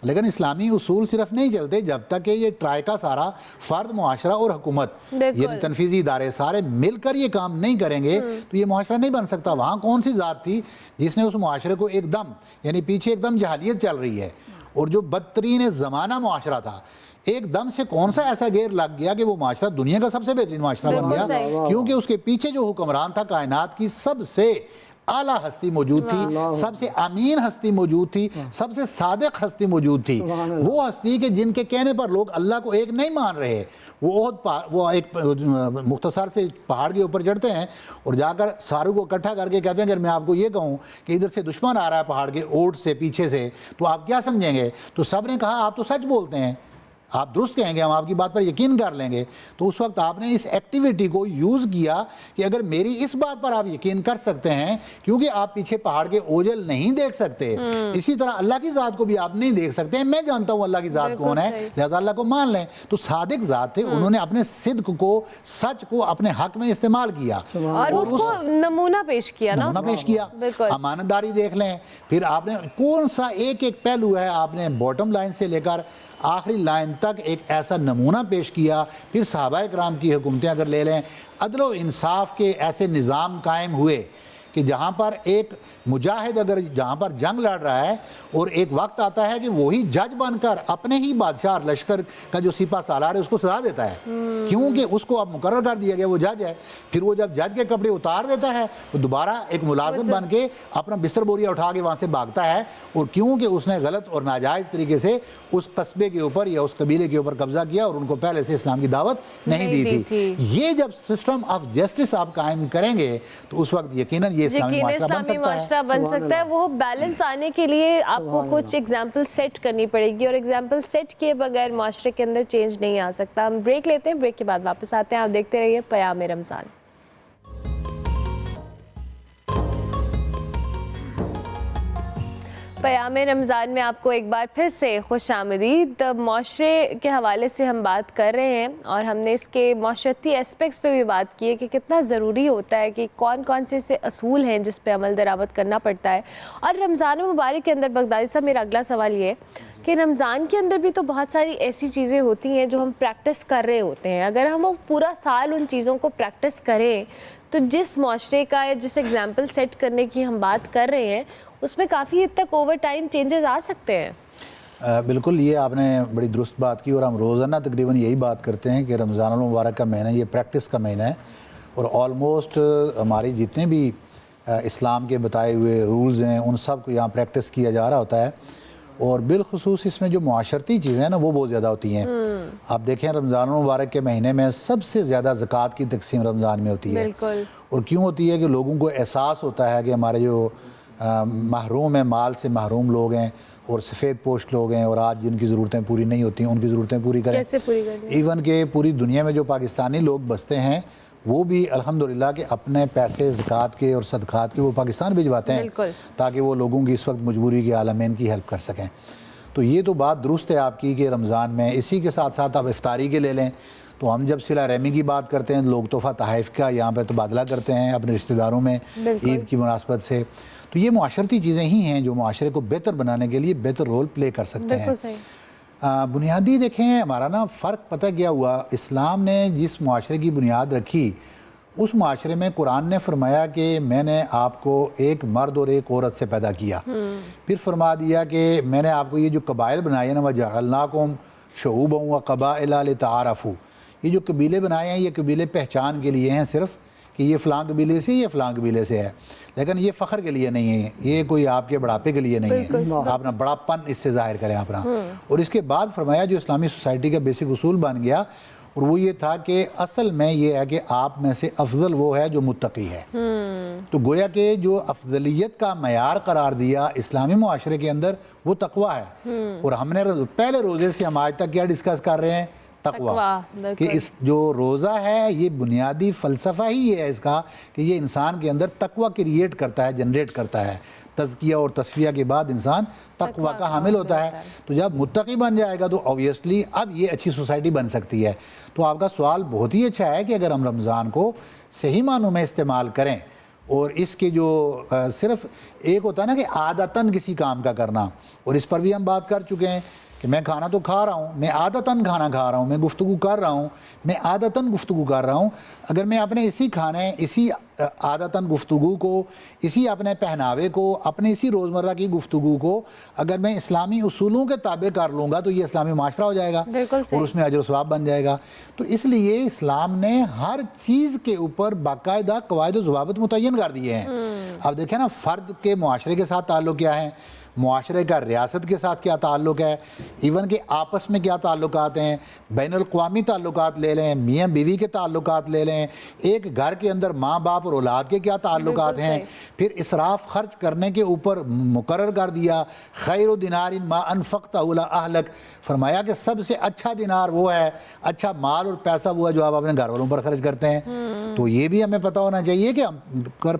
لیکن اسلامی اصول صرف نہیں چلتے جب تک کہ یہ ٹرائی کا سارا فرد, معاشرہ اور حکومت یعنی تنفیذی ادارے سارے مل کر یہ کام نہیں کریں گے تو یہ معاشرہ نہیں بن سکتا. وہاں کون سی ذات تھی جس نے اس معاشرے کو ایک دم یعنی پیچھے ایک دم جہالیت چل رہی ہے اور جو بدترین زمانہ معاشرہ تھا ایک دم سے کون سا ایسا گیر لگ گیا کہ وہ معاشرہ دنیا کا سب سے بہترین معاشرہ بن گیا, کیونکہ اس کے پیچھے جو حکمران تھا کائنات کی سب سے اعلیٰ ہستی موجود تھی, سب سے امین ہستی موجود تھی, سب سے صادق ہستی موجود تھی. وہ ہستی کہ جن کے کہنے پر لوگ اللہ کو ایک نہیں مان رہے. وہ ایک مختصر سے پہاڑ کے اوپر چڑھتے ہیں اور جا کر ساروں کو اکٹھا کر کے کہتے ہیں اگر میں آپ کو یہ کہوں کہ ادھر سے دشمن آ رہا ہے پہاڑ کے اوٹ سے پیچھے سے تو آپ کیا سمجھیں گے؟ تو سب نے کہا آپ تو سچ بولتے ہیں, آپ درست کہیں گے, ہم آپ کی بات پر یقین کر لیں گے. تو اس وقت آپ نے اس ایکٹیویٹی کو یوز کیا کہ اگر میری اس بات پر آپ یقین کر سکتے ہیں کیونکہ آپ پیچھے پہاڑ کے اوجل نہیں دیکھ سکتے, اسی طرح اللہ کی ذات کو بھی آپ نہیں دیکھ سکتے. میں جانتا ہوں اللہ کی ذات کون ہے, لہذا اللہ کو مان لیں. تو صادق ذات تھے, انہوں نے اپنے صدق کو, سچ کو اپنے حق میں استعمال کیا اور اس کو نمونہ پیش کیا. امانتداری دیکھ لیں. پھر آپ نے کون سا ایک ایک پہلو ہے آپ نے باٹم لائن سے لے کر آخری لائن تک ایک ایسا نمونہ پیش کیا. پھر صحابہ کرام کی حکومتیں اگر لے لیں, عدل و انصاف کے ایسے نظام قائم ہوئے کہ جہاں پر ایک مجاہد اگر جہاں پر جنگ لڑ رہا ہے اور ایک وقت آتا ہے کہ وہی جج بن کر اپنے ہی بادشاہ لشکر کا جو سپہ سالار ہے اس کو سزا دیتا ہے کیونکہ اس کو اب مقرر کر دیا گیا وہ جج ہے. پھر وہ جب جج کے کپڑے اتار دیتا ہے وہ دوبارہ ایک ملازم بن کے اپنا بستر بوریا اٹھا کے وہاں سے بھاگتا ہے, اور کیونکہ اس نے غلط اور ناجائز طریقے سے اس قصبے کے اوپر یا اس قبیلے کے اوپر قبضہ کیا اور ان کو پہلے سے اسلام کی دعوت نہیں دی تھی. یہ جب سسٹم آف جسٹس آپ قائم کریں گے تو اس وقت یقیناً یہ اسلامی معاشرہ بن سکتا ہے. وہ بیلنس آنے کے لیے آپ کو کچھ ایگزامپل سیٹ کرنی پڑے گی, اور ایگزامپل سیٹ کیے بغیر معاشرے کے اندر چینج نہیں آ سکتا. ہم بریک لیتے ہیں, بریک کے بعد واپس آتے ہیں. آپ دیکھتے رہیے پیام رمضان. پیام رمضان میں آپ کو ایک بار پھر سے خوش آمدید. معاشرے کے حوالے سے ہم بات کر رہے ہیں اور ہم نے اس کے معاشرتی اسپیکٹس پہ بھی بات کی ہے کہ کتنا ضروری ہوتا ہے کہ کون کون سے ایسے اصول ہیں جس پہ عمل درآمد کرنا پڑتا ہے. اور رمضان مبارک کے اندر بغدادی صاحب میرا اگلا سوال یہ ہے کہ رمضان کے اندر بھی تو بہت ساری ایسی چیزیں ہوتی ہیں جو ہم پریکٹس کر رہے ہوتے ہیں. اگر ہم وہ پورا سال ان چیزوں کو پریکٹس کریں تو جس معاشرے کا یا جس ایگزامپل سیٹ کرنے کی ہم بات کر رہے ہیں اس میں کافی حد تک اوور ٹائم چینجز آ سکتے ہیں. بالکل, یہ آپ نے بڑی درست بات کی اور ہم روزانہ تقریباً یہی بات کرتے ہیں کہ رمضان المبارک کا مہینہ یہ پریکٹس کا مہینہ ہے اور آلموسٹ ہماری جتنے بھی اسلام کے بتائے ہوئے رولز ہیں ان سب کو یہاں پریکٹس کیا جا رہا ہوتا ہے. اور بالخصوص اس میں جو معاشرتی چیزیں ہیں نا وہ بہت زیادہ ہوتی ہیں. آپ دیکھیں رمضان المبارک کے مہینے میں سب سے زیادہ زکوٰۃ کی تقسیم رمضان میں ہوتی ہے. اور کیوں ہوتی ہے کہ لوگوں کو احساس ہوتا ہے کہ ہمارے جو محروم ہیں, مال سے محروم لوگ ہیں اور سفید پوش لوگ ہیں اور آج جن کی ضرورتیں پوری نہیں ہوتی ہیں ان کی ضرورتیں پوری کریں. ایون کہ پوری دنیا میں جو پاکستانی لوگ بستے ہیں وہ بھی الحمدللہ کہ اپنے پیسے زکوٰۃ کے اور صدقات کے وہ پاکستان بھجواتے ہیں تاکہ وہ لوگوں کی اس وقت مجبوری کے عالمین کی ہیلپ کر سکیں. تو یہ تو بات درست ہے آپ کی کہ رمضان میں اسی کے ساتھ ساتھ آپ افطاری کے لے لیں، تو ہم جب صلہ رحمی کی بات کرتے ہیں لوگ تحفہ تحائف کا یہاں پہ تبادلہ کرتے ہیں اپنے رشتہ داروں میں عید کی مناسبت سے، تو یہ معاشرتی چیزیں ہی ہیں جو معاشرے کو بہتر بنانے کے لیے بہتر رول پلے کر سکتے ہیں۔ بنیادی دیکھیں ہمارا نا فرق پتہ کیا ہوا، اسلام نے جس معاشرے کی بنیاد رکھی اس معاشرے میں قرآن نے فرمایا کہ میں نے آپ کو ایک مرد اور ایک عورت سے پیدا کیا، پھر فرما دیا کہ میں نے آپ کو یہ جو قبائل بنائے ہیں نا وَجَعَلْنَاكُمْ شُعُوبًا وَقَبَائِلَ لِتَعَارَفُوا، یہ جو قبیلے بنائے ہیں یہ قبیلے پہچان کے لیے ہیں صرف کہ یہ فلاں قبیلے سے یہ فلاں قبیلے سے ہے، لیکن یہ فخر کے لیے نہیں ہے، یہ کوئی آپ کے بڑھاپے کے لیے نہیں ہے، آپ اپنا بڑا پن اس سے ظاہر کریں اپنا۔ اور اس کے بعد فرمایا جو اسلامی سوسائٹی کا بیسک اصول بن گیا اور وہ یہ تھا کہ اصل میں یہ ہے کہ آپ میں سے افضل وہ ہے جو متقی ہے، تو گویا کہ جو افضلیت کا معیار قرار دیا اسلامی معاشرے کے اندر وہ تقوی ہے، اور ہم نے پہلے روزے سے ہم آج تک کیا ڈسکس کر رہے ہیں؟ تقوی، کہ اس جو روزہ ہے یہ بنیادی فلسفہ ہی ہے اس کا کہ یہ انسان کے اندر تقوی کریٹ کرتا ہے، جنریٹ کرتا ہے، تزکیہ اور تصفیہ کے بعد انسان تقوی کا حامل ہوتا ہے، تو جب متقی بن جائے گا تو اوبیسلی اب یہ اچھی سوسائٹی بن سکتی ہے۔ تو آپ کا سوال بہت ہی اچھا ہے کہ اگر ہم رمضان کو صحیح معنوں میں استعمال کریں اور اس کے جو صرف ایک ہوتا ہے نا کہ عادتاً کسی کام کا کرنا، اور اس پر بھی ہم بات کر چکے ہیں کہ میں کھانا تو کھا رہا ہوں، میں عادتاً کھانا کھا رہا ہوں، میں گفتگو کر رہا ہوں، میں عادتاً گفتگو کر رہا ہوں، اگر میں اپنے اسی کھانے، اسی عادتاً گفتگو کو، اسی اپنے پہناوے کو، اپنے اسی روزمرہ کی گفتگو کو اگر میں اسلامی اصولوں کے تابع کر لوں گا تو یہ اسلامی معاشرہ ہو جائے گا اور اس میں اجر و ثواب بن جائے گا۔ تو اس لیے اسلام نے ہر چیز کے اوپر باقاعدہ قواعد و ضوابط متعین کر دیے ہیں۔ اب دیکھیں نا، فرد کے معاشرے کے ساتھ تعلق کیا ہے، معاشرے کا ریاست کے ساتھ کیا تعلق ہے، ایون کہ آپس میں کیا تعلقات ہیں، بین الاقوامی تعلقات لے لیں، میاں بیوی کے تعلقات لے لیں، ایک گھر کے اندر ماں باپ اور اولاد کے کیا تعلقات ہیں، پھر اسراف خرچ کرنے کے اوپر مقرر کر دیا خیر دینار ما انفقتہ علی اہلک، فرمایا کہ سب سے اچھا دینار وہ ہے، اچھا مال اور پیسہ وہ ہے جو آپ اپنے گھر والوں پر خرچ کرتے ہیں۔ تو یہ بھی ہمیں پتہ ہونا چاہیے کہ ہم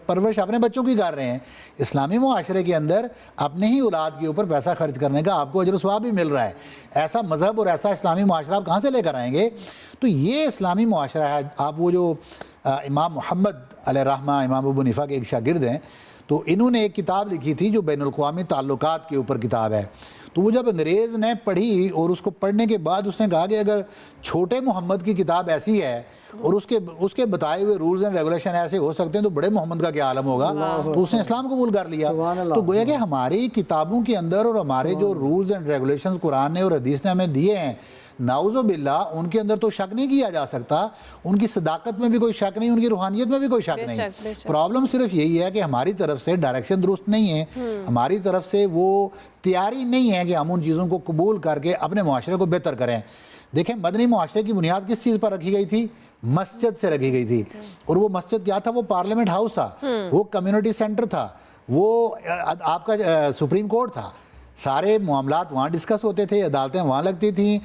پرورش اپنے بچوں کی کر رہے ہیں، اسلامی معاشرے کے اندر اپنے ہی اولاد کے اوپر پیسہ خرچ کرنے کا آپ کو اجر و ثواب بھی مل رہا ہے۔ ایسا مذہب اور ایسا اسلامی معاشرہ آپ کہاں سے لے کر آئیں گے؟ تو یہ اسلامی معاشرہ ہے۔ آپ وہ جو امام محمد علیہ الرحمہ، امام ابو حنیفہ کے ایک شاگرد ہیں، تو انہوں نے ایک کتاب لکھی تھی جو بین الاقوامی تعلقات کے اوپر کتاب ہے، تو وہ جب انگریز نے پڑھی اور اس کو پڑھنے کے بعد اس نے کہا کہ اگر چھوٹے محمد کی کتاب ایسی ہے اور اس کے بتائے ہوئے رولز اینڈ ریگولیشن ایسے ہو سکتے ہیں تو بڑے محمد کا کیا عالم ہوگا، تو اس نے اسلام قبول کر لیا۔ تو گویا کہ ہماری کتابوں کے اندر اور ہمارے جو رولز اینڈ ریگولیشنز قرآن نے اور حدیث نے ہمیں دیے ہیں، نعوذ باللہ ان کے اندر تو شک نہیں کیا جا سکتا، ان کی صداقت میں بھی کوئی شک نہیں، ان کی روحانیت میں بھی کوئی شک نہیں۔ پرابلم صرف یہی ہے کہ ہماری طرف سے ڈائریکشن درست نہیں ہے، ہماری طرف سے وہ تیاری نہیں ہے کہ ہم ان چیزوں کو قبول کر کے اپنے معاشرے کو بہتر کریں۔ دیکھیں مدنی معاشرے کی بنیاد کس چیز پر رکھی گئی تھی؟ مسجد سے رکھی گئی تھی، اور وہ مسجد کیا تھا؟ وہ پارلیمنٹ ہاؤس تھا، وہ کمیونٹی سینٹر تھا، وہ آپ کا سپریم کورٹ تھا، سارے معاملات وہاں ڈسکس ہوتے تھے، عدالتیں وہاں لگتی تھیں،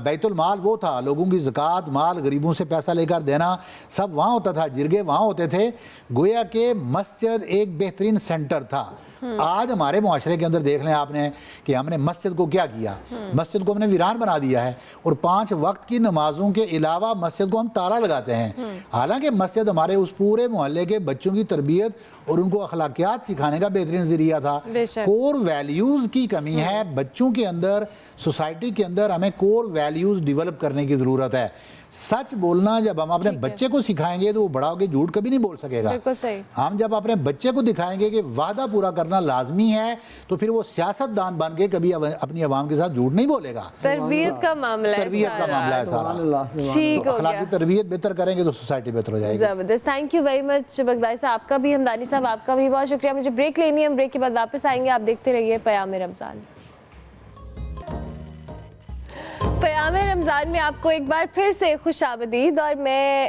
بیت المال وہ تھا، لوگوں کی زکوٰۃ، مال غریبوں سے پیسہ لے کر دینا سب وہاں ہوتا تھا، جرگے وہاں ہوتے تھے، گویا کہ مسجد ایک بہترین سینٹر تھا۔ آج ہمارے معاشرے کے اندر دیکھ لیں آپ نے کہ ہم نے مسجد کو کیا کیا، مسجد کو ہم نے ویران بنا دیا ہے، اور 5 وقت کی نمازوں کے علاوہ مسجد کو ہم تالا لگاتے ہیں، حالانکہ مسجد ہمارے اس پورے محلے کے بچوں کی تربیت اور ان کو اخلاقیات سکھانے کا بہترین ذریعہ تھا۔ کور ویلیوز کی کمی ہے بچوں کے اندر، سوسائٹی کے اندر ہمیں کور ویلیوز ڈیولپ کرنے کی ضرورت ہے۔ سچ بولنا جب ہم اپنے بچے کو سکھائیں گے تو وہ بڑا ہو کے جھوٹ کبھی نہیں بول سکے گا۔ ہم جب اپنے بچے کو دکھائیں گے کہ وعدہ پورا کرنا لازمی ہے تو پھر وہ سیاست دان بن کے کبھی اپنی عوام کے ساتھ جھوٹ نہیں بولے گا۔ تربیت کا معاملہ ہے سارا، اخلاقی تربیت بہتر کریں گے تو سوسائٹی بہتر ہو جائے گی۔ زبردست، تھینک یو ویری مچ بغدادی صاحب، آپ کا بھی، ہمدانی صاحب آپ کا بھی بہت شکریہ۔ مجھے بریک لینی ہے، ہم بریک کے بعد واپس آئیں گے، آپ دیکھتے رہیے پیام رمضان۔ پیام رمضان میں آپ کو ایک بار پھر سے خوش آمدید، اور میں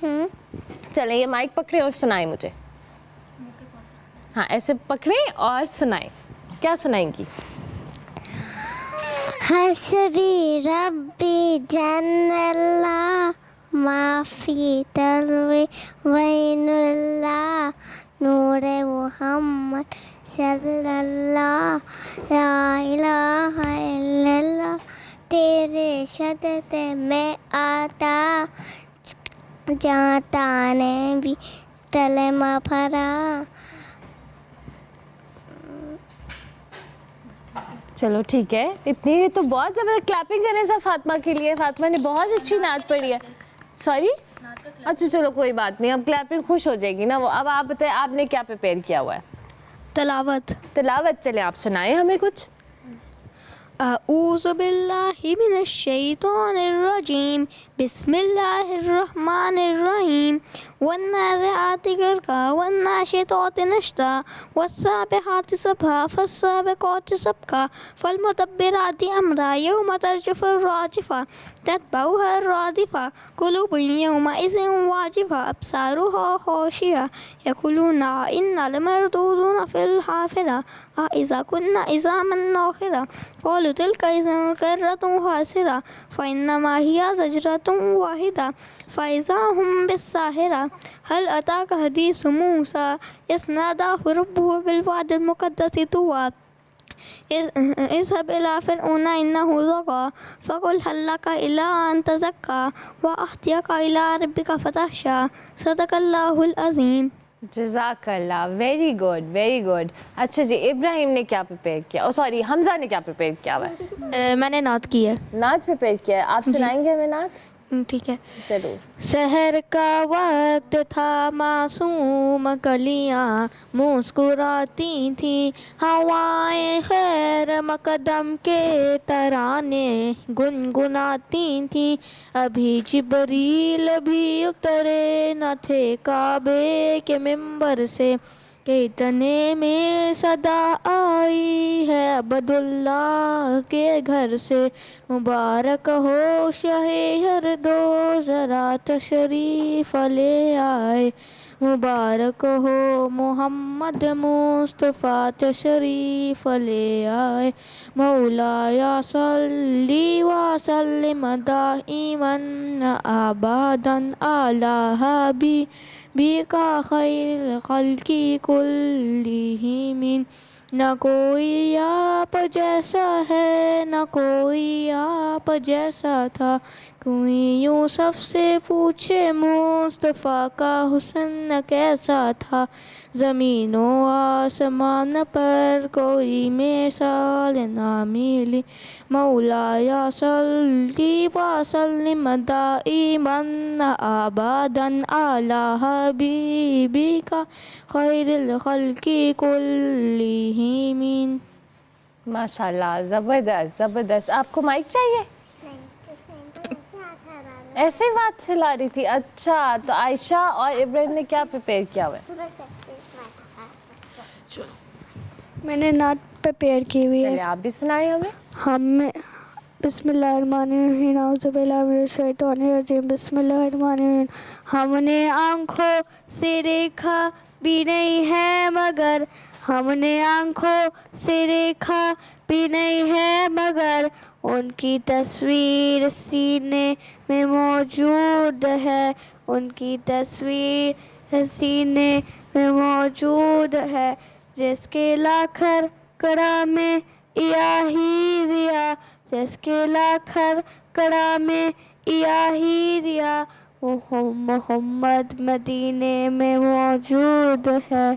چلیں یہ مائک پکڑے اور سنائیں مجھے. ہاں ایسے پکڑیں اور سنائیں. کیا سنائیں گی؟ حسبی ربی جن اللہ ما فی تلوی وین اللہ نور محمد صلی اللہ لا الہ الا اللہ تیرے شدت میں آتا جاتا نے بھی کلمہ پڑھا. چلو ٹھیک ہے. اتنی تو بہت زبردست کلیپنگ کریں سب فاطمہ کے لیے. فاطمہ نے بہت اچھی نعت پڑھی ہے. سوری اچھا چلو کوئی بات نہیں, اب کلیپنگ خوش ہو جائے گی نا وہ. اب آپ بتائیں آپ نے کیا پریپیئر کیا ہوا ہے؟ تلاوت. تلاوت. چلیں آپ سنائیں ہمیں کچھ. اعوذ باللہ من الشیطان الرجیم بسم اللہ الرحمن الرحیم والنازعات غرقا والناشطات نشطا والسابحات سبحا فالسابقات سبقا فالمدبرات امرا یوم ترجف الراجفہ تتبعها الرادفہ قلوب یومئذ واجفہ ابصارها خاشعہ یقولون انا لمردودون فی الحافرہ اذا كنا عظاما ناخرہ قالوا تلك إذا كرة خاسرة فإنما هي زجرة واحدة فإذا هم بالساهرة هل أتاك حديث موسى إذ ناداه ربه بالواد المقدس طوى اذهب إلى فرعون إنه طغى فقل هل لك إلى أن تزكى وأهديك إلى ربك فتخشى صدق الله العظيم. جزاک اللہ. Very good very good. اچھا جی ابراہیم نے کیا پریپیئر کیا؟ سوری حمزہ نے کیا پریپیئر کیا ہوا ہے؟ میں نے نعت کی ہے. نعت پریپیئر کیا ہے. آپ سنائیں گے ہمیں نعت؟ ٹھیک ہے. ضرور. سحر کا وقت تھا معصوم کلیاں مسکراتی تھیں ہوائیں خیر مقدم کے ترانے گنگناتی تھیں ابھی جبریل بھی اترے نہ تھے کعبے کے منبر سے کہ اتنے میں صدا آئی ہے عبداللہ کے گھر سے مبارک ہو شہ ہر دو ذرا تشریف لے آئے مبارک ہو محمد مصطفیٰ تشریف لے آئے مولایا صلی وسلم دائما ابدا علی حبیبک خیر خلق کلہم نہ کوئی آپ جیسا ہے نہ کوئی آپ جیسا تھا کوئی یوسف سے پوچھے مصطفیٰ کا حسن کیسا تھا زمین و آسمان پر کوئی مثال نہ ملی مولایا صلی وسلم دائما ابدا علی حبیبک خیر الخلق کلہم. ماشاء اللہ زبردست زبردست. آپ کو مائک چاہیے؟ ایسے ہی بات ہلا رہی تھی. اچھا تو عائشہ اور ابراہیم نے کیا پریپیئر کیا ہوا ہے؟ میں نے نعت پریپیئر کی ہوئی ہے. چلے آپ بھی سنائیں ہمیں. ہم بسم اللہ الرحمن الرحیم اعوذ باللہ من الشیطان الرجیم بسم اللہ الرحمن الرحیم. ہم نے آنکھوں سے دیکھا بھی نہیں ہے مگر ہم نے آنکھوں سے دیکھا بھی نہیں ہے مگر ان کی تصویر سینے میں موجود ہے ان کی تصویر سینے میں موجود ہے جس کے لاکھر کرا میں الہی ریا جس کے لاکھر کرا میں الہی ریا وہ محمد مدینے میں موجود ہے.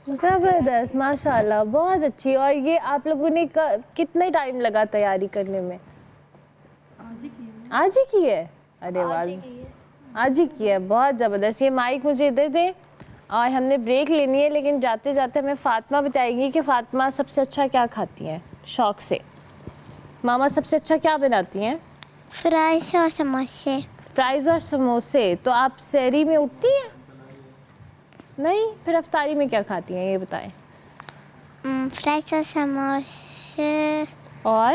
زبردست ماشاء اللہ بہت اچھی. اور یہ آپ لوگوں نے کتنے ٹائم لگا تیاری کرنے میں؟ آج ہی کی ہے. ارے واہ آج ہی کی ہے. بہت زبردست. یہ مائک مجھے ادھر دیں اور ہم نے بریک لینی ہے لیکن جاتے جاتے ہمیں فاطمہ بتائے گی کہ فاطمہ سب سے اچھا کیا کھاتی ہیں شوق سے. ماما سب سے اچھا کیا بناتی ہیں؟ فرائز اور سموسے. فرائز اور سموسے. تو آپ سحری میں اٹھتی ہیں؟ نہیں. پھر افطاری میں کیا کھاتی ہیں یہ بتائیں. فرائز اور سموسے اور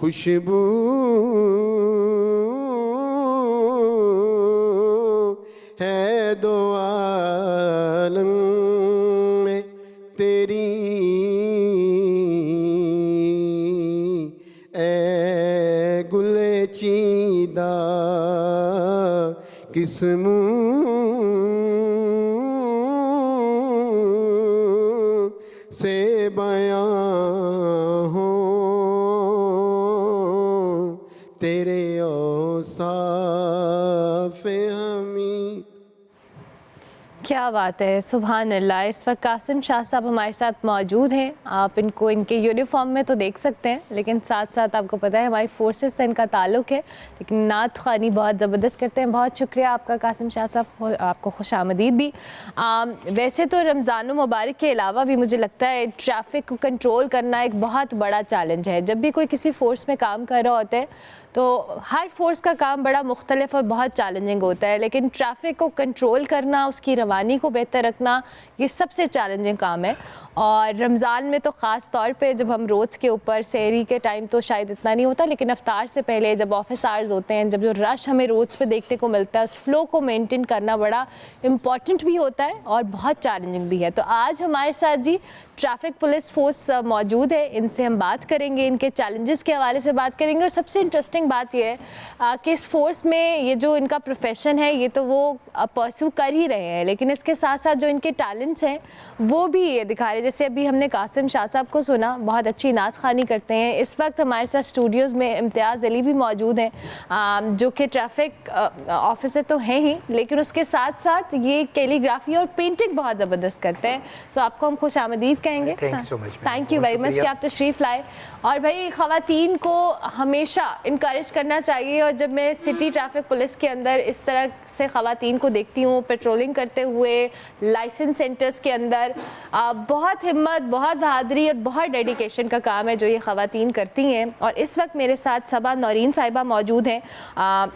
خوشبو ہے دو عالم میں تیری، اے گل چیدہ کس منہ سے بیاں ہوں تیرے اوصاف حمید۔ کیا بات ہے، سبحان اللہ۔ اس وقت قاسم شاہ صاحب ہمارے ساتھ موجود ہیں، آپ ان کو ان کے یونیفارم میں تو دیکھ سکتے ہیں، لیکن ساتھ ساتھ آپ کو پتہ ہے ہماری فورسز سے ان کا تعلق ہے، لیکن نعت خوانی بہت زبردست کرتے ہیں۔ بہت شکریہ آپ کا قاسم شاہ صاحب، آپ کو خوش آمدید بھی۔ ویسے تو رمضان المبارک کے علاوہ بھی مجھے لگتا ہے ٹریفک کو کنٹرول کرنا ایک بہت بڑا چیلنج ہے۔ جب بھی کوئی کسی فورس میں کام کر رہا ہوتا ہے تو ہر فورس کا کام بڑا مختلف اور بہت چیلنجنگ ہوتا ہے، لیکن ٹریفک کو کنٹرول کرنا، اس کی روانی کو بہتر رکھنا، یہ سب سے چیلنجنگ کام ہے۔ اور رمضان میں تو خاص طور پہ جب ہم روڈس کے اوپر، سحری کے ٹائم تو شاید اتنا نہیں ہوتا، لیکن افطار سے پہلے جب آفس آورز ہوتے ہیں، جب جو رش ہمیں روڈس پہ دیکھنے کو ملتا ہے، اس فلو کو مینٹین کرنا بڑا امپورٹنٹ بھی ہوتا ہے اور بہت چیلنجنگ بھی ہے۔ تو آج ہمارے ساتھ جی ٹریفک پولیس فورس موجود ہے، ان سے ہم بات کریں گے، ان کے چیلنجز کے حوالے سے بات کریں گے، اور سب سے انٹرسٹنگ بات یہ ہے کہ اس فورس میں یہ جو ان کا پروفیشن ہے یہ تو وہ پرسو کر ہی رہے ہیں، لیکن اس کے ساتھ ساتھ جو ان کے ٹیلنٹس ہیں وہ بھی یہ دکھا رہے ہیں۔ جیسے ابھی ہم نے قاسم شاہ صاحب کو سنا، بہت اچھی نعت خوانی کرتے ہیں۔ اس وقت ہمارے ساتھ اسٹوڈیوز میں امتیاز علی بھی موجود ہیں، جو کہ ٹریفک آفیسر تو ہیں ہی، لیکن اس کے ساتھ ساتھ یہ کیلیگرافی اور پینٹنگ بہت زبردست کرتے ہیں۔ سو آپ کو ہم خوش آمدید کہیں گے۔ تھینک یو ویری مچ کہ آپ تشریف لائے۔ اور بھائی خواتین کو ہمیشہ انکریج کرنا چاہیے، اور جب میں سٹی ٹریفک پولیس کے اندر اس طرح سے خواتین کو دیکھتی ہوں پیٹرولنگ کرتے ہوئے لائسنس سینٹرز کے اندر، بہت ہمت، بہت بہادری اور بہت ڈیڈیکیشن کا کام ہے جو یہ خواتین کرتی ہیں۔ اور اس وقت میرے ساتھ صبا نورین صاحبہ موجود ہیں،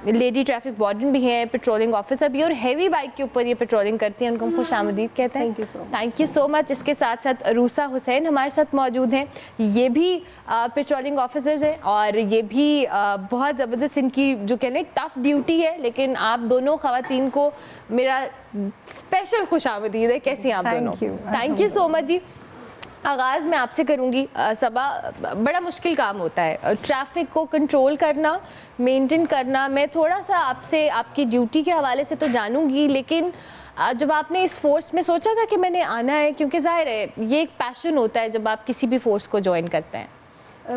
لیڈی ٹریفک وارڈن بھی ہیں، پیٹرولنگ آفیسر بھی، اور ہیوی بائک کے اوپر یہ پیٹرولنگ کرتی ہیں، ان کو ہم خوش آمدید کہتے ہیں۔ تھینک یو سو مچ۔ اس کے ساتھ ساتھ عروسہ حسین ہمارے ساتھ موجود ہیں، یہ بھی پیٹرولنگ آفیسرز ہیں، اور یہ بھی بہت زبردست ان کی جو کہنے ٹف ڈیوٹی ہے، لیکن آپ دونوں خواتین کو میرا اسپیشل خوش آمدید ہے۔ کیسی آپ دونوں؟ تھینک یو سو مچ جی۔ آغاز میں آپ سے کروں گی صبا، بڑا مشکل کام ہوتا ہے ٹریفک کو کنٹرول کرنا، مینٹین کرنا۔ میں تھوڑا سا آپ سے آپ کی ڈیوٹی کے حوالے سے تو جانوں گی، لیکن جب آپ نے اس فورس میں سوچا تھا کہ میں نے آنا ہے، کیونکہ ظاہر ہے یہ ایک پیشن ہوتا ہے جب آپ کسی بھی فورس کو جوائن کرتے ہیں؟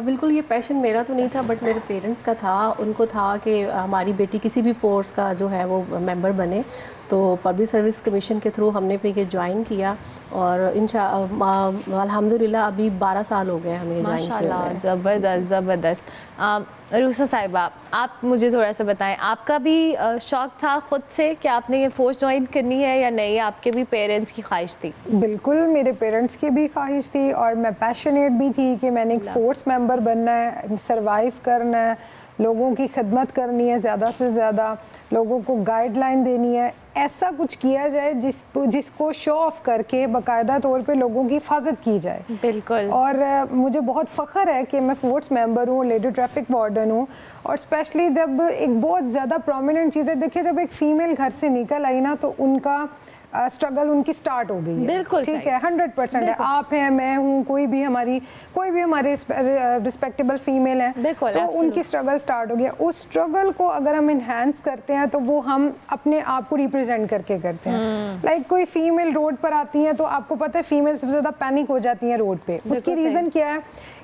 بالکل، یہ پیشن میرا تو نہیں تھا، بٹ میرے پیرنٹس کا تھا۔ ان کو تھا کہ ہماری بیٹی کسی بھی فورس کا جو ہے وہ ممبر بنے، تو پبلک سروس کمیشن کے تھرو ہم نے پھر یہ جوائن کیا، اور الحمدللہ ابھی 12 سال ہو گئے ہمیں جوائن کیا۔ ماشاءاللہ، زبردست زبردست۔ عروسہ صاحبہ، آپ مجھے تھوڑا سا بتائیں، آپ کا بھی شوق تھا خود سے کہ آپ نے یہ فورس جوائن کرنی ہے، یا نہیں آپ کے بھی پیرنٹس کی خواہش تھی؟ بالکل، میرے پیرنٹس کی بھی خواہش تھی، اور میں پیشنیٹ بھی تھی کہ میں نے ایک فورس ممبر بننا ہے، سروائیو کرنا ہے، لوگوں کی خدمت کرنی ہے، زیادہ سے زیادہ لوگوں کو گائیڈ لائن دینی ہے، ایسا کچھ کیا جائے جس کو شو آف کر کے باقاعدہ طور پہ لوگوں کی حفاظت کی جائے۔ بالکل۔ اور مجھے بہت فخر ہے کہ میں فورس ممبر ہوں، لیڈی ٹریفک وارڈن ہوں، اور اسپیشلی جب ایک بہت زیادہ پرومیننٹ چیز ہے، دیکھیے جب ایک فیمیل گھر سے نکل آئی نا تو ان کا اسٹرگل ان کی سٹارٹ ہو گئی ہے۔ بالکل ٹھیک ہے، 100% ہے، آپ ہیں، میں ہوں، کوئی بھی ہمارے رسپیکٹیبل فیمیل ہیں، تو ان کی اسٹرگل سٹارٹ ہو گیا۔ اس اسٹرگل کو اگر ہم انہینس کرتے ہیں تو وہ ہم اپنے آپ کو ریپرزینٹ کر کے کرتے ہیں۔ لائک کوئی فیمیل روڈ پر آتی ہیں تو آپ کو پتہ ہے فیمیل سب سے زیادہ پینک ہو جاتی ہیں روڈ پہ۔ اس کی ریزن کیا ہے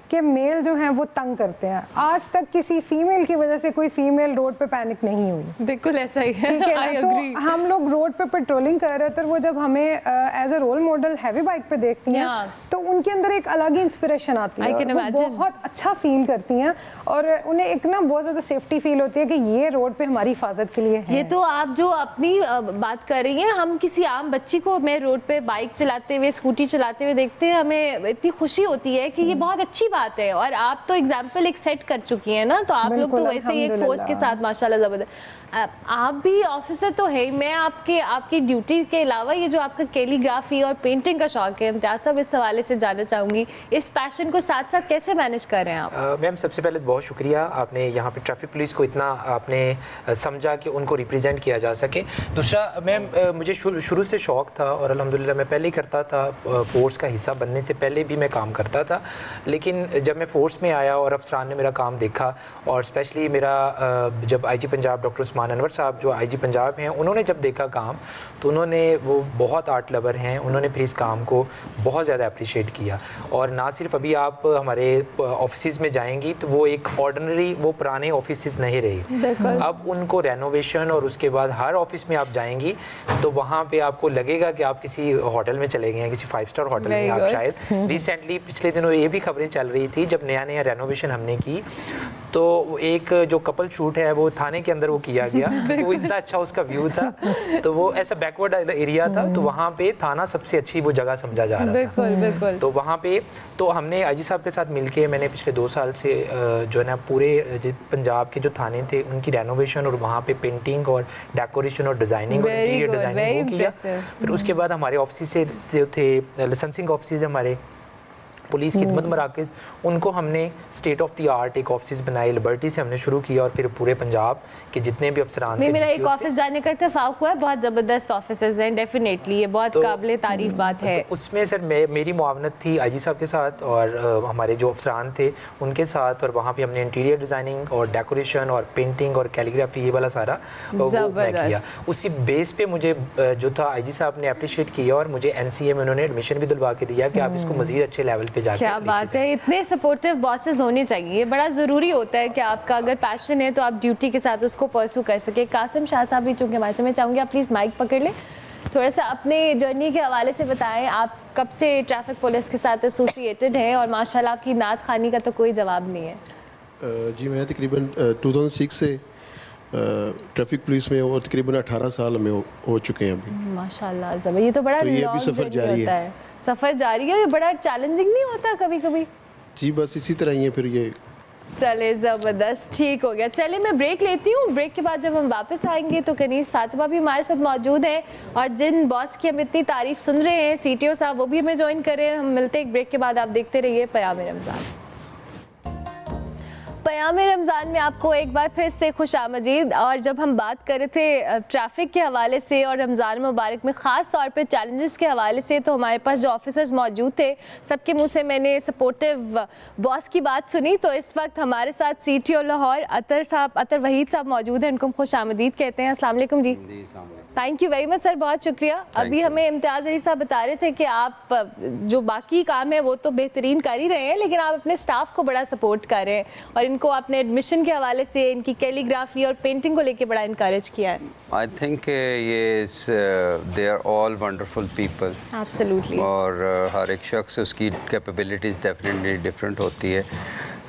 کہ میل جو ہیں وہ تنگ کرتے ہیں۔ آج تک کسی فیمیل کی وجہ سے کوئی فیمیل روڈ پہ پینک نہیں ہوئی۔ بالکل ایسا ہی ہے۔ ٹھیک ہے نا، تو ہم لوگ روڈ پہ پیٹرولنگ کر رہے تھے، وہ جب ہمیں as a role model heavy bike پہ دیکھتی ہیں تو ان کے اندر ایک الگ ہی انسپریشن آتی ہے، وہ بہت اچھا فیل کرتی ہیں، اور انہیں ایک نا بہت زیادہ سیفٹی فیل ہوتی ہے کہ یہ روڈ پہ ہماری حفاظت کے لیے ہے۔ یہ تو آپ جو اپنی بات کر رہی ہیں، ہم کسی عام بچی کو میں روڈ پہ بائک چلاتے ہوئے، اسکوٹی چلاتے ہوئے دیکھتے ہیں، ہمیں اتنی خوشی ہوتی ہے کہ یہ بہت اچھی بات بات ہے, اور آپ تو ایگزامپل ایک سیٹ کر چکی ہیں نا, تو آپ لوگ تو ویسے ہی ایک فورس کے ساتھ ماشاءاللہ زبردست. آپ بھی آفیسر تو ہے ہی, میں آپ کی ڈیوٹی کے علاوہ یہ جو آپ کا کیلیگرافی اور پینٹنگ کا شوق ہے, امتیاز صاحب اس حوالے سے جاننا چاہوں گی, اس پیشن کو ساتھ ساتھ کیسے مینیج کر رہے ہیں آپ؟ میم سب سے پہلے بہت شکریہ, آپ نے یہاں پہ ٹریفک پولیس کو اتنا آپ نے سمجھا کہ ان کو ریپریزینٹ کیا جا سکے. دوسرا میم مجھے شروع سے شوق تھا, اور الحمدللہ میں پہلے ہی کرتا تھا, فورس کا حصہ بننے سے پہلے بھی میں کام کرتا تھا. لیکن جب میں فورس میں آیا اور افسران نے میرا کام دیکھا, اور اسپیشلی میرا جب آئی جی پنجاب ڈاکٹر عثمان انور صاحب جو آئی جی پنجاب ہیں, انہوں نے جب دیکھا کام, تو انہوں نے, وہ بہت آرٹ لور ہیں, انہوں نے پھر اس کام کو بہت زیادہ اپریشیٹ کیا. اور نہ صرف ابھی آپ ہمارے آفیسز میں جائیں گی تو وہ ایک آرڈنری وہ پرانے آفیسز نہیں رہے, اب ان کو رینوویشن, اور اس کے بعد ہر آفس میں آپ جائیں گی تو وہاں پہ آپ کو لگے گا کہ آپ کسی ہوٹل میں چلے گئے ہیں, کسی 5 اسٹار ہوٹل میں. آپ شاید ریسنٹلی پچھلے دنوں یہ بھی خبریں چل رہی تھی, جب نیا رینوویشن ہم نے کی تو ایک جو کپل شوٹ ہے وہ تھانے کے اندر وہ کیا گیا, وہ اتنا اچھا اس کا ویو تھا, تو وہ ایسا بیکورڈ ایریا تھا, تو وہاں پہ تھانہ سب سے اچھی وہ جگہ سمجھا جا رہا تھا. تو وہاں پہ تو ہم نے آئی جی صاحب کے ساتھ مل کے, میں نے پچھلے 2 سال سے جو ہے نا پورے پنجاب کے جو تھانے تھے ان کی رینوویشن, اور وہاں پہ پینٹنگ اور ڈیکوریشن اور ڈیزائننگ اور انٹیریئر ڈیزائننگ وہ کیا. پھر اس کے بعد ہمارے آفیسز سے جو تھے لائسنسنگ آفیسز ہمارے پولیس خدمت مراکز, ان کو ہم نے اسٹیٹ آف دی آرٹ ایک آفس بنائے, لبرٹی سے ہم نے شروع کیا, اور پھر پورے پنجاب کے جتنے بھی افسران تھے. میرا ایک آفس جانے کا اتفاق ہوا ہے, بہت زبردست آفسز ہیں, ڈیفینیٹلی یہ بہت قابل تعریف بات ہے. اس میں سر میری معاونت تھی آئی جی صاحب کے ساتھ, اور ہمارے جو افسران تھے ان کے ساتھ, اور وہاں پہ ہم نے انٹیریئر ڈیزائننگ اور ڈیکوریشن اور پینٹنگ اور کیلیگرافی یہ والا سارا وہ میں کیا. اسی بیس پہ مجھے جو تھا آئی جی صاحب نے اپریشیٹ کیا, اور مجھے این سی اے میں انہوں نے ایڈمیشن بھی دلوا کے دیا کہ آپ اس کو مزید اچھے لیول پہ جا کے. کیا بات ہے, اتنے سپورٹیو باسز ہونے چاہیے, یہ بڑا ضروری ہوتا ہے کہ آپ کا اگر پیشن ہے تو آپ ڈیوٹی کے ساتھ اس کو پرسو کر سکیں. قاسم شاہ صاحب بھی چونکہ ہمارے سے, میں چاہوں گی آپ پلیز مائک پکڑ لیں, تھوڑا سا اپنے جرنی کے حوالے سے بتائیں. آپ کب سے ٹریفک پولیس کے ساتھ ایسوسیٹڈ ہیں, اور ماشاءاللہ آپ کی نعت خوانی کا تو کوئی جواب نہیں ہے. جی میں تقریباً 2006 سے ٹریفک پولیس میں, اور تقریباً 18 سال میں ہو چکے ہیں ابھی. ماشاءاللہ زبر, یہ تو بڑا لانگ سفر جاری ہے. سفر جاری ہے, یہ بڑا چیلنجنگ نہیں ہوتا کبھی کبھی؟ جی بس اسی طرح ہی ہے پھر یہ. چلے زبردست, ٹھیک ہو گیا. چلے میں بریک لیتی ہوں, بریک کے بعد جب ہم واپس آئیں گے تو کنیز فاطمہ بھی ہمارے ساتھ موجود ہیں, اور جن باس کی ہم اتنی تعریف سن رہے ہیں سی ٹی او صاحب, وہ بھی ہمیں جوائن کر رہے ہیں. ہم ملتے ہیں ایک بریک کے بعد, آپ دیکھتے رہیے پیام رمضان. پیام رمضان میں آپ کو ایک بار پھر سے خوش آمدید. اور جب ہم بات کر رہے تھے ٹریفک کے حوالے سے اور رمضان مبارک میں خاص طور پہ چیلنجز کے حوالے سے, تو ہمارے پاس جو آفیسرز موجود تھے سب کے منہ سے میں نے سپورٹیو باس کی بات سنی. تو اس وقت ہمارے ساتھ سی ٹی او لاہور عطر وحید صاحب موجود ہیں, ان کو ہم خوش آمدید کہتے ہیں. السلام علیکم جی. تھینک یو ویری مچ سر, بہت شکریہ. ابھی ہمیں امتیاز علی صاحب بتا رہے تھے کہ آپ جو باقی کام ہے وہ تو بہترین کر ہی رہے ہیں, لیکن آپ اپنے اسٹاف کو بڑا سپورٹ کر رہے ہیں, اور ان کو اپنے ایڈمیشن کے حوالے سے ان کی کیلیگرافی اور پینٹنگ کو لے کے بڑا انکریج کیا ہے. آئی تھنک یہ they are all wonderful people, absolutely, اور ہر ایک شخص اس کی کیپیبلٹیز ڈیفینیٹلی ڈفرینٹ ہوتی ہے.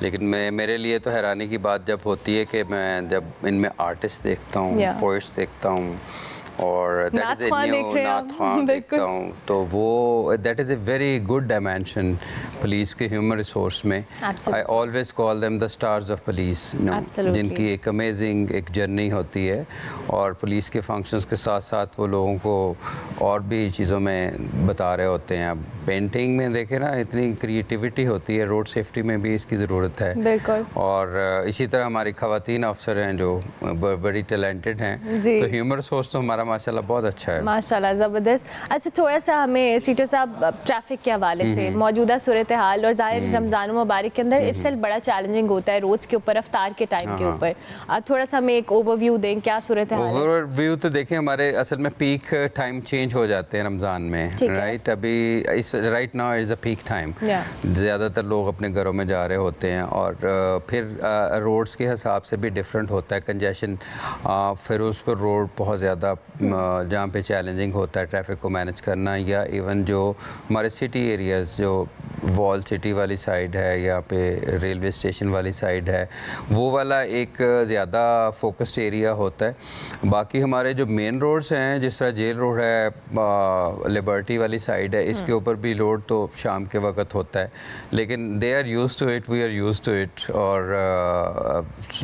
لیکن میرے لیے تو حیرانی کی بات جب ہوتی ہے کہ میں جب ان میں آرٹسٹ دیکھتا ہوں, پوئٹس دیکھتا ہوں, اور دیٹ از اے نیو نعت خوان دیکھتا ہوں, تو وہ that is a very good dimension police کے ہیومن ریسورس میں. I always call them the stars of police, جن کی ایک امیزنگ ایک جرنی ہوتی ہے, اور پولیس کے فنکشنز کے ساتھ ساتھ وہ لوگوں کو اور بھی چیزوں میں بتا رہے ہوتے ہیں. اب پینٹنگ میں دیکھیں نا, اتنی کریٹیوٹی ہوتی ہے, روڈ سیفٹی میں بھی اس کی ضرورت ہے. اور اسی طرح ہماری خواتین افسر ہیں جو بڑی ٹیلنٹڈ ہیں, تو ہیومن ریسورس تو ہمارا ماشاءاللہ بہت اچھا ہے. ماشاءاللہ زبردست. اچھا تھوڑا سا ہمیں سی ٹی او صاحب ٹریفک کے حوالے سے موجودہ صورتحال, اور ظاہر رمضان مبارک کے اندر اٹسیلف بڑا چیلنجنگ ہوتا ہے روڈس کے اوپر, رفتار کے ٹائم کے اوپر, تھوڑا سا ہمیں ایک اوور ویو دیں, کیا صورتحال ہے؟ اوور ویو تو دیکھیں, ہمارے اصل میں پیک ٹائم چینج ہو جاتے ہیں رمضان میں, رائٹ. ابھی right now is a peak time, زیادہ تر لوگ اپنے گھروں میں جا رہے ہوتے ہیں, اور پھر روڈس کے حساب سے بھی ڈفرینٹ ہوتا ہے کنجیشن. فیروز پور روڈ بہت زیادہ جہاں پہ چیلنجنگ ہوتا ہے ٹریفک کو مینیج کرنا, یا ایون جو ہمارے سٹی ایریاز جو وال سٹی والی سائڈ ہے, یہاں پہ ریلوے اسٹیشن والی سائڈ ہے, وہ والا ایک زیادہ فوکسڈ ایریا ہوتا ہے. باقی ہمارے جو مین روڈز ہیں, جس طرح جیل روڈ ہے, لبرٹی والی سائڈ ہے, اس کے اوپر بھی لوڈ تو شام کے وقت ہوتا ہے, لیکن they are used to it, we are used to it. اور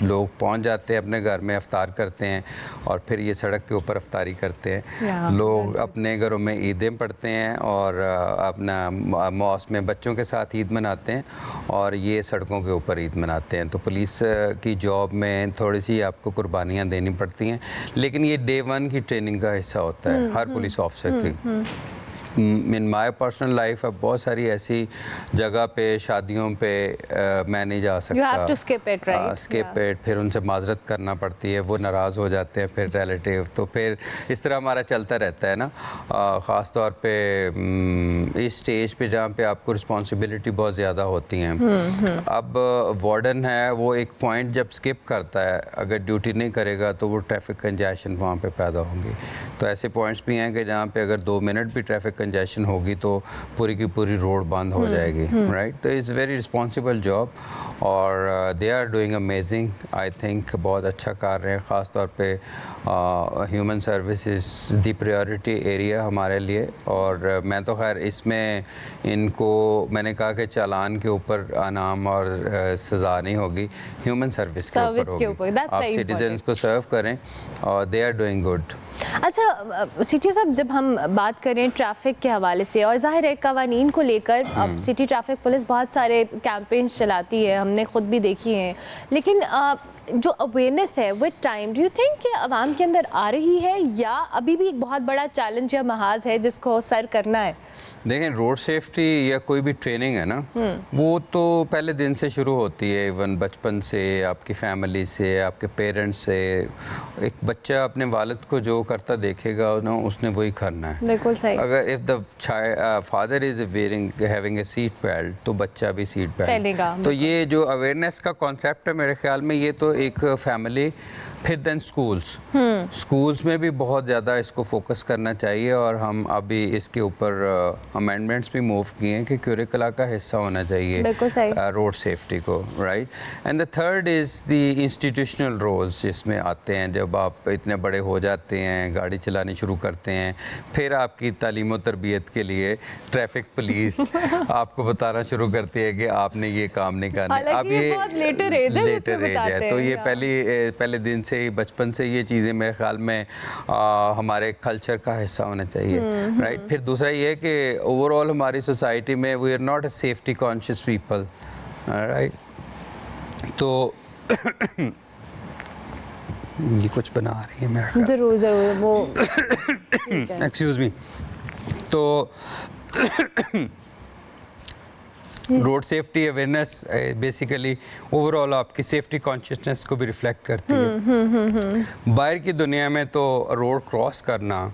لوگ پہنچ جاتے ہیں اپنے گھر میں, افطار کرتے ہیں اور پھر یہ سڑک کے اوپر افطاری کرتے ہیں. لوگ اپنے گھروں میں عیدیں پڑھتے ہیں اور اپنا ماسک میں بچوں کے ساتھ عید مناتے ہیں, اور یہ سڑکوں کے اوپر عید مناتے ہیں. تو پولیس کی جاب میں تھوڑی سی آپ کو قربانیاں دینی پڑتی ہیں, لیکن یہ ڈے 1 کی ٹریننگ کا حصہ ہوتا ہے ہر پولیس آفیسر کی. ان مائی پرسنل لائف اب بہت ساری ایسی جگہ پہ, شادیوں پہ میں نہیں جا سکتا, اسکپ اٹ, پھر ان سے معذرت کرنا پڑتی ہے, وہ ناراض ہو جاتے ہیں پھر ریلیٹیو. تو پھر اس طرح ہمارا چلتا رہتا ہے نا, خاص طور پہ اس سٹیج پہ جہاں پہ آپ کو رسپانسبلٹی بہت زیادہ ہوتی ہیں. اب وارڈن ہے, وہ ایک پوائنٹ جب اسکپ کرتا ہے, اگر ڈیوٹی نہیں کرے گا تو وہ ٹریفک کنجیشن وہاں پہ پیدا ہوں گی. تو ایسے پوائنٹس بھی ہیں کہ جہاں پہ اگر 2 منٹ بھی ٹریفک کنجیشن ہوگی تو پوری کی پوری روڈ بند ہو جائے گی, رائٹ. تو اٹس ویری رسپانسبل جاب, اور they are doing amazing. I think بہت اچھا کر رہے ہیں. خاص طور پہ human services the priority area ہمارے لیے, اور میں تو خیر اس میں ان کو میں نے کہا کہ چالان کے اوپر انعام اور سزا نہیں ہوگی, ہیومن سروس کے اوپر ہوگی. آپ سٹیزنس کو سرو کریں, اور دے آر ڈوئنگ گڈ. اچھا سٹی صاحب, جب ہم بات کریں ٹریفک کے حوالے سے, اور ظاہر ہے قوانین کو لے کر اب سٹی ٹریفک پولیس بہت سارے کیمپینز چلاتی ہے, ہم نے خود بھی دیکھی ہیں, لیکن جو اویئرنیس ہے with time do you think کہ عوام کے اندر آ رہی ہے, یا ابھی بھی ایک بہت بڑا چیلنج یا محاذ ہے جس کو سر کرنا ہے؟ دیکھیں, روڈ سیفٹی یا کوئی بھی ٹریننگ ہے نا, وہ تو پہلے دن سے شروع ہوتی ہے, ایون بچپن سے, آپ کی فیملی سے, آپ کے پیرنٹس سے. ایک بچہ اپنے والد کو جو کرتا دیکھے گا نا, اس نے وہی کرنا ہے. بالکل صحیح. اگر if the father is having a seat belt, تو بچہ بھی سیٹ بیلٹ. تو یہ جو اویئرنیس کا کانسیپٹ ہے میرے خیال میں, یہ تو ایک فیملی, پھر دین اسکولس میں بھی بہت زیادہ اس کو فوکس کرنا چاہیے. اور ہم ابھی اس کے اوپر امینڈمنٹس بھی موو کیے ہیں کہ کیوریکلا کا حصہ ہونا چاہیے روڈ سیفٹی کو, right. And the third is the institutional rules, جس میں آتے ہیں جب آپ اتنے بڑے ہو جاتے ہیں, گاڑی چلانی شروع کرتے ہیں, پھر آپ کی تعلیم و تربیت کے لیے ٹریفک پولیس آپ کو بتانا شروع کرتی ہے کہ آپ نے یہ کام نہیں کرنا. اب یہ لیٹر ایج ہے, تو یہ پہلے دن سے ہی, بچپن سے یہ چیزیں میرے خیال میں ہمارے کلچر کا حصہ ہونا چاہیے, رائٹ. پھر دوسرا یہ کہ اوور آل ہماری سوسائٹی میں we are not a safety conscious people, right. تو یہ کچھ بنا رہی ہے میرا خیال, ضرور وہ ایکسکیوز می. تو road safety awareness basically over all آپ کی سیفٹی کانشیسنس کو بھی ریفلیکٹ کرتی ہے. باہر کی دنیا میں تو روڈ کراس کرنا,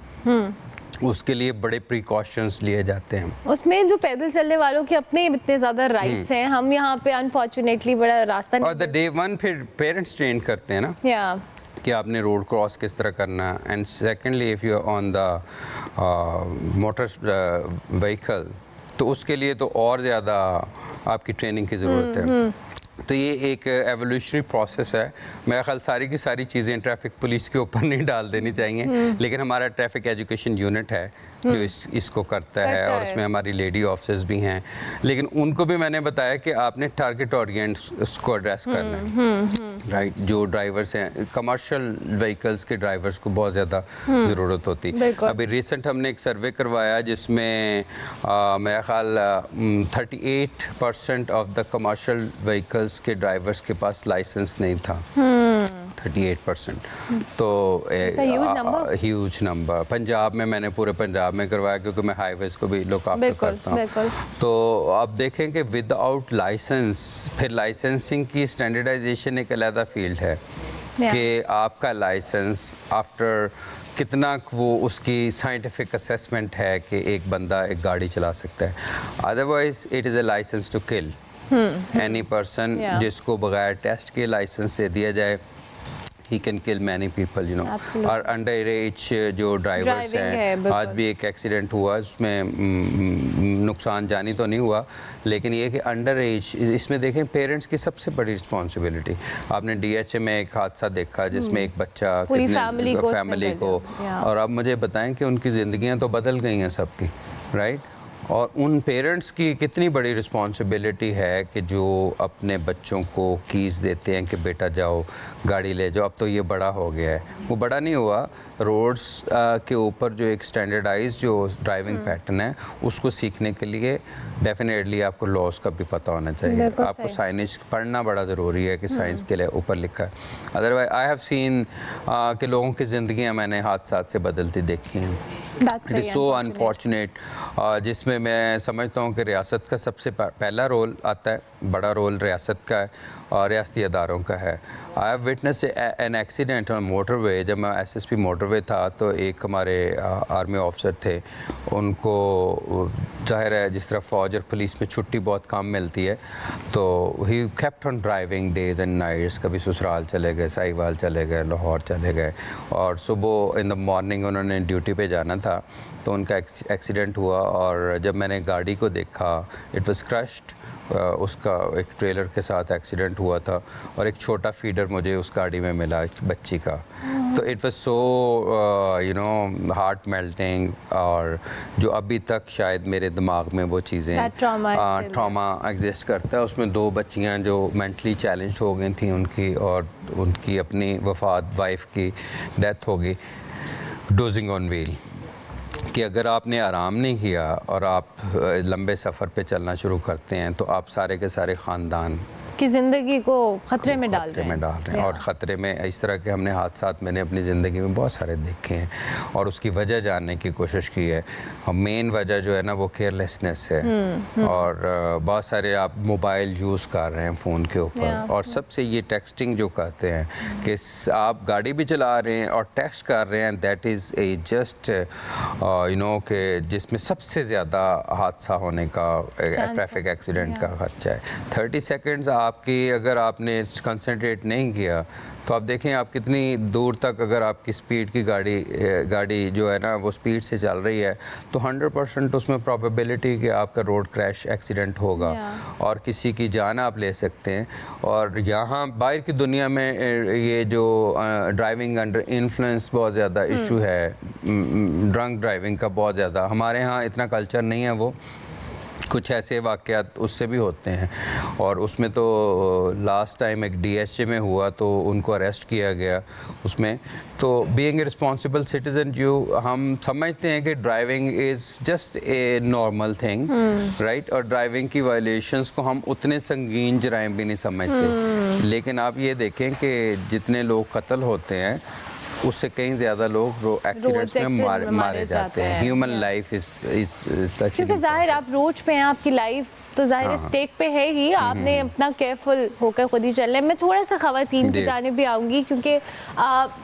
اس کے لیے بڑے پریکاشنز لیے جاتے ہیں. اس میں جو پیدل چلنے والوں کے اپنے اتنے زیادہ رائٹس ہیں, ہم یہاں پہ انفارچونیٹلی بڑا راستہ نہیں. اور دا ڈے 1 پھر پیرنٹس ٹرین کرتے ہیں نا کہ آپ نے روڈ کراس کس طرح کرنا. And secondly if you on the motor vehicle, تو اس کے لیے تو اور زیادہ آپ کی ٹریننگ کی ضرورت ہے. تو یہ ایک ایولیوشنری پروسیس ہے. میرا خیال ساری کی ساری چیزیں ٹریفک پولیس کے اوپر نہیں ڈال دینی چاہیے, لیکن ہمارا ٹریفک ایجوکیشن یونٹ ہے جو اس کو کرتا ہے, اور اس میں ہماری لیڈی آفیسرز بھی ہیں. لیکن ان کو بھی میں نے بتایا کہ آپ نے ٹارگٹ آڈینس اس کو ایڈریس کرنا ہے, رائٹ. جو ڈرائیورس ہیں, کمرشل وہیکلس کے ڈرائیورس کو بہت زیادہ ضرورت ہوتی. ابھی ریسنٹ ہم نے ایک سروے کروایا جس میں میرا خیال 38% آف دا کمرشل وہیکلس کے ڈرائیورس کے پاس لائسنس نہیں تھا. 38%. تو ہیوج نمبر. پنجاب میں نے پورے پنجاب میں کروایا, کیونکہ میں ہائی ویز کو بھی لوک آفٹر کرتا ہوں. تو آپ دیکھیں کہ ود آؤٹ لائسنس, پھر لائسنسنگ کی اسٹینڈرڈائزیشن ایک علیحدہ فیلڈ ہے کہ آپ کا لائسنس آفٹر کتنا وہ اس کی سائنٹیفک اسیسمنٹ ہے کہ ایک بندہ ایک گاڑی چلا سکتا ہے. Otherwise it is a licence to kill any person, جس کو بغیر ٹیسٹ کے لائسنس دے دیا جائے he can kill many people, you know. اور انڈر ایج جو ڈرائیورس ہیں, آج بھی ایک ایکسیڈنٹ ہوا, اس میں نقصان جانی تو نہیں ہوا, لیکن یہ کہ انڈر ایج, اس میں دیکھیں پیرنٹس کی سب سے بڑی رسپانسبلٹی. آپ نے ڈی ایچ اے میں ایک حادثہ دیکھا جس میں ایک بچہ فیملی کو, اور اب مجھے بتائیں کہ ان کی زندگیاں تو بدل گئی ہیں سب کی, رائٹ. اور ان پیرنٹس کی کتنی بڑی رسپانسبلٹی ہے کہ جو اپنے بچوں کو کیز دیتے ہیں کہ بیٹا جاؤ گاڑی لے جاؤ. اب تو یہ بڑا ہو گیا ہے, وہ بڑا نہیں ہوا. روڈز کے اوپر جو ایک اسٹینڈرڈائز جو ڈرائیونگ پیٹرن ہے اس کو سیکھنے کے لیے ڈیفینیٹلی آپ کو لاس کا بھی پتہ ہونا چاہیے. آپ کو سائنس پڑھنا بڑا ضروری ہے کہ سائنس کے لیے اوپر لکھا ہے. ادروائز آئی ہیو سین کہ لوگوں کی زندگیاں میں نے حادثات سے بدلتی دیکھی ہیں. اٹ از سو انفارچونیٹ, جس میں میں سمجھتا ہوں کہ ریاست کا سب سے پہلا رول آتا ہے, بڑا رول ریاست کا ہے اور ریاستی اداروں کا ہے. I have witness an accident on motorway. جب میں S S P motorway تھا تو ایک ہمارے آرمی آفیسر تھے, ان کو ظاہر ہے جس طرح فوج اور پولیس میں چھٹی بہت کم ملتی ہے, تو ہی kept on driving days and nights. کبھی سسرال چلے گئے, ساہیوال چلے گئے, لاہور چلے گئے, اور صبح ان دا مارننگ انہوں نے ڈیوٹی پہ جانا تھا تو ان کا ایکسیڈنٹ ہوا. اور جب میں نے گاڑی کو دیکھا اٹ واز کرشڈ, اس کا ایک ٹریلر کے ساتھ ایکسیڈنٹ ہوا تھا اور ایک چھوٹا فیڈر مجھے اس گاڑی میں ملا ایک بچی کا. تو it was so you know heart melting, اور جو ابھی تک شاید میرے دماغ میں وہ چیزیں ٹراما ایگزسٹ کرتا ہے. اس میں 2 بچیاں جو مینٹلی چیلنج ہو گئی تھیں ان کی, اور ان کی اپنی وفات, وائف کی ڈیتھ ہو گئی ڈوزنگ آن ویل. کہ اگر آپ نے آرام نہیں کیا اور آپ لمبے سفر پہ چلنا شروع کرتے ہیں تو آپ سارے کے سارے خاندان کی زندگی کو خطرے میں ڈال رہے ہیں. اور خطرے میں اس طرح کے ہم نے حادثات میں نے اپنی زندگی میں بہت سارے دیکھے ہیں, اور اس کی وجہ جاننے کی کوشش کی ہے. مین وجہ جو ہے نا وہ کیئرلیسنس ہے, اور بہت سارے آپ موبائل یوز کر رہے ہیں فون کے اوپر, اور سب سے یہ ٹیکسٹنگ جو کرتے ہیں کہ آپ گاڑی بھی چلا رہے ہیں اور ٹیکسٹ کر رہے ہیں, that is a just you know کہ جس میں سب سے زیادہ حادثہ ہونے کا, ٹریفک ایکسیڈنٹ کا خدشہ ہے. 30 سیکنڈز آپ کی اگر آپ نے کنسنٹریٹ نہیں کیا تو آپ دیکھیں آپ کتنی دور تک, اگر آپ کی سپیڈ کی گاڑی جو ہے نا وہ سپیڈ سے چل رہی ہے تو 100% اس میں پروبیبلٹی کہ آپ کا روڈ کریش ایکسیڈنٹ ہوگا اور کسی کی جان آپ لے سکتے ہیں. اور یہاں باہر کی دنیا میں یہ جو ڈرائیونگ انڈر انفلوئنس بہت زیادہ ایشو ہے, ڈرنک ڈرائیونگ کا بہت زیادہ, ہمارے ہاں اتنا کلچر نہیں ہے. وہ کچھ ایسے واقعات اس سے بھی ہوتے ہیں, اور اس میں تو لاسٹ ٹائم ایک ڈی ایچ اے میں ہوا تو ان کو اریسٹ کیا گیا اس میں. تو بینگ اے رسپانسبل سٹیزن ہم سمجھتے ہیں کہ driving is just a normal thing, right, اور ڈرائیونگ کی وائلیشنس کو ہم اتنے سنگین جرائم بھی نہیں سمجھتے. لیکن آپ یہ دیکھیں کہ جتنے لوگ قتل ہوتے ہیں اس سے کہیں زیادہ لوگ ایکسیڈنٹس میں مارے جاتے ہیں. ہیومن لائف از سچ, کیونکہ ظاہر آپ روڈ پہ ہیں, آپ کی لائف تو ظاہر اسٹیک پہ ہے ہی, آپ نے اپنا کیئرفل ہو کر خود ہی چلنا ہے. میں تھوڑا سا خواتین کی جانب بھی آؤں گی, کیونکہ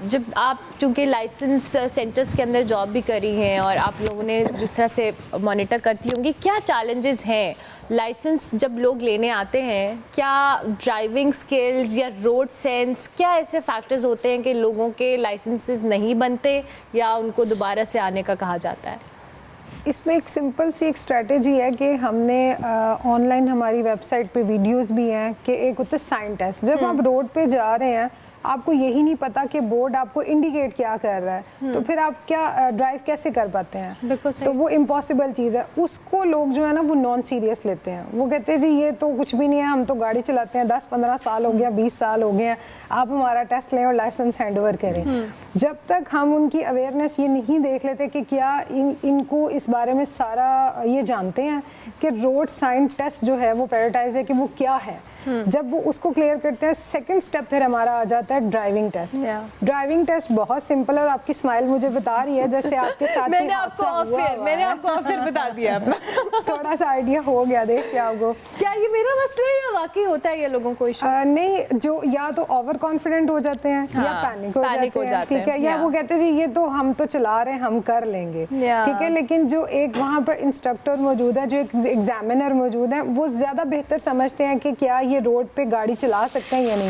جب آپ چونکہ لائسنس سینٹرز کے اندر جاب بھی کری ہیں اور آپ لوگوں نے جس طرح سے مانیٹر کرتی ہوں گی, کیا چیلنجز ہیں لائسنس جب لوگ لینے آتے ہیں؟ کیا ڈرائیونگ سکلز یا روڈ سینس, کیا ایسے فیکٹرز ہوتے ہیں کہ لوگوں کے لائسنسز نہیں بنتے یا ان کو دوبارہ سے آنے کا کہا جاتا ہے؟ اس میں ایک سمپل سی ایک اسٹریٹجی ہے کہ ہم نے آن لائن ہماری ویب سائٹ پہ ویڈیوز بھی ہیں کہ ایک ہوتا ہے سائن ٹیسٹ. جب آپ روڈ پہ جا رہے ہیں آپ کو یہی نہیں پتا کہ بورڈ آپ کو انڈیکیٹ کیا کر رہا ہے, تو پھر آپ کیا ڈرائیو کیسے کر پاتے ہیں؟ تو وہ امپاسبل چیز ہے. اس کو لوگ جو ہے نا وہ نان سیریس لیتے ہیں, وہ کہتے ہیں جی یہ تو کچھ بھی نہیں ہے, ہم تو گاڑی چلاتے ہیں 10-15 سال ہو گیا, 20 سال ہو گئے ہیں, آپ ہمارا ٹیسٹ لیں اور لائسنس ہینڈ اوور کریں. جب تک ہم ان کی اویئرنیس یہ نہیں دیکھ لیتے کہ کیا ان کو اس بارے میں سارا یہ جانتے ہیں کہ روڈ سائن ٹیسٹ جو ہے وہ پرائورٹائز ہے کہ وہ کیا ہے, جب وہ اس کو کلیئر کرتے ہیں سیکنڈ سٹیپ پھر ہمارا آ جاتا ہے ڈرائیونگ ٹیسٹ. ڈرائیونگ ٹیسٹ بہت سمپل ہے, اور آپ کی اسمائل مجھے بتا رہی ہے جیسے آپ کے ساتھ میں نے آپ کو آفر بتا دیا, تھوڑا سا آئیڈیا ہو گیا. دیکھ کے آپ کو کیا یہ میرا مسئلہ ہے یا واقعی ہوتا ہے یہ لوگوں کو ایشو؟ نہیں, جو یا تو اوور کانفیڈنٹ ہو جاتے ہیں یا پینک ہو جاتے ہیں, ٹھیک ہے, یا وہ کہتے ہیں جی یہ تو ہم تو چلا رہے ہیں ہم کر لیں گے, ٹھیک ہے. لیکن جو ایک وہاں پر انسٹرکٹر موجود ہے, جو ایک ایگزامینر موجود ہے, وہ زیادہ بہتر سمجھتے ہیں کہ کیا یہ روڈ پہ گاڑی چلا سکتے ہیں یا نہیں.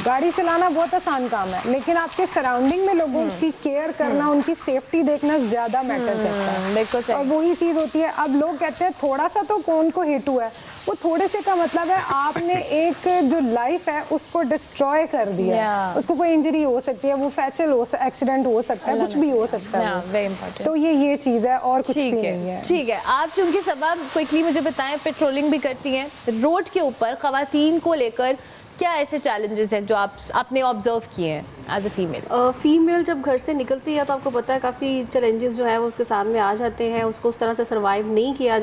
گاڑی چلانا بہت آسان کام ہے, لیکن آپ کے سراؤنڈنگ میں لوگوں کی کیئر کرنا, ان کی سیفٹی دیکھنا زیادہ میٹر کرتا ہے. اور وہی چیز ہوتی ہے, اب لوگ کہتے ہیں تھوڑا سا تو کون کو ہٹ ہوا ہے, وہ تھوڑے سے کا مطلب ہے آپ نے ایک جو لائف ہے اس کو ڈسٹروائے کر دیا, اس کو کوئی انجری ہو سکتی ہے, وہ فیچل ایکسیڈنٹ ہو سکتا ہے, کچھ بھی ہو سکتا ہے. تو یہ چیز ہے اور کچھ بھی نہیں ہے. ٹھیک ہے, آپ چونکہ سبب کوئکلی مجھے بتائیں, پیٹرولنگ بھی کرتی ہیں, روڈ کے اوپر خواتین کو لے کر کیا ایسے چیلنجز ہیں جو آپ نے آبزرو کیے ہیں ایز اے فیمیل؟ فیمیل جب گھر سے نکلتی ہے تو آپ کو پتہ ہے کافی چیلنجز جو ہے وہ اس کے سامنے آ جاتے ہیں, اس کو اس طرح سے سروائیو نہیں کیا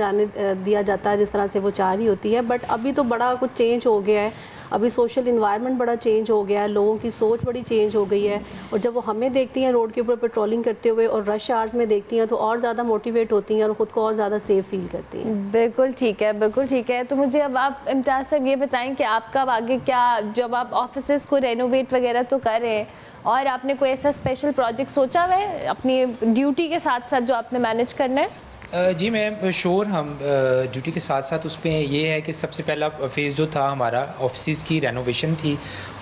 دیا جاتا جس طرح سے وہ چاہ رہی ہوتی ہے. بٹ ابھی تو بڑا کچھ چینج ہو گیا ہے, ابھی سوشل انوائرمنٹ بڑا چینج ہو گیا ہے, لوگوں کی سوچ بڑی چینج ہو گئی ہے, اور جب وہ ہمیں دیکھتی ہیں روڈ کے اوپر پیٹرولنگ کرتے ہوئے اور رش آورز میں دیکھتی ہیں تو اور زیادہ موٹیویٹ ہوتی ہیں اور خود کو اور زیادہ سیف فیل کرتی ہیں. بالکل ٹھیک ہے, بالکل ٹھیک ہے. تو مجھے اب آپ امتیاز صاحب یہ بتائیں کہ آپ کا آگے کیا, جب آپ آفیسز کو رینوویٹ وغیرہ تو کر رہے ہیں, اور آپ نے کوئی ایسا اسپیشل پروجیکٹ سوچا ہوا ہے اپنی ڈیوٹی کے ساتھ ساتھ جو آپ نے مینیج کرنا ہے؟ جی میم شور, ہم ڈیوٹی کے ساتھ ساتھ اس پہ یہ ہے کہ سب سے پہلا فیز جو تھا ہمارا آفسز کی رینوویشن تھی,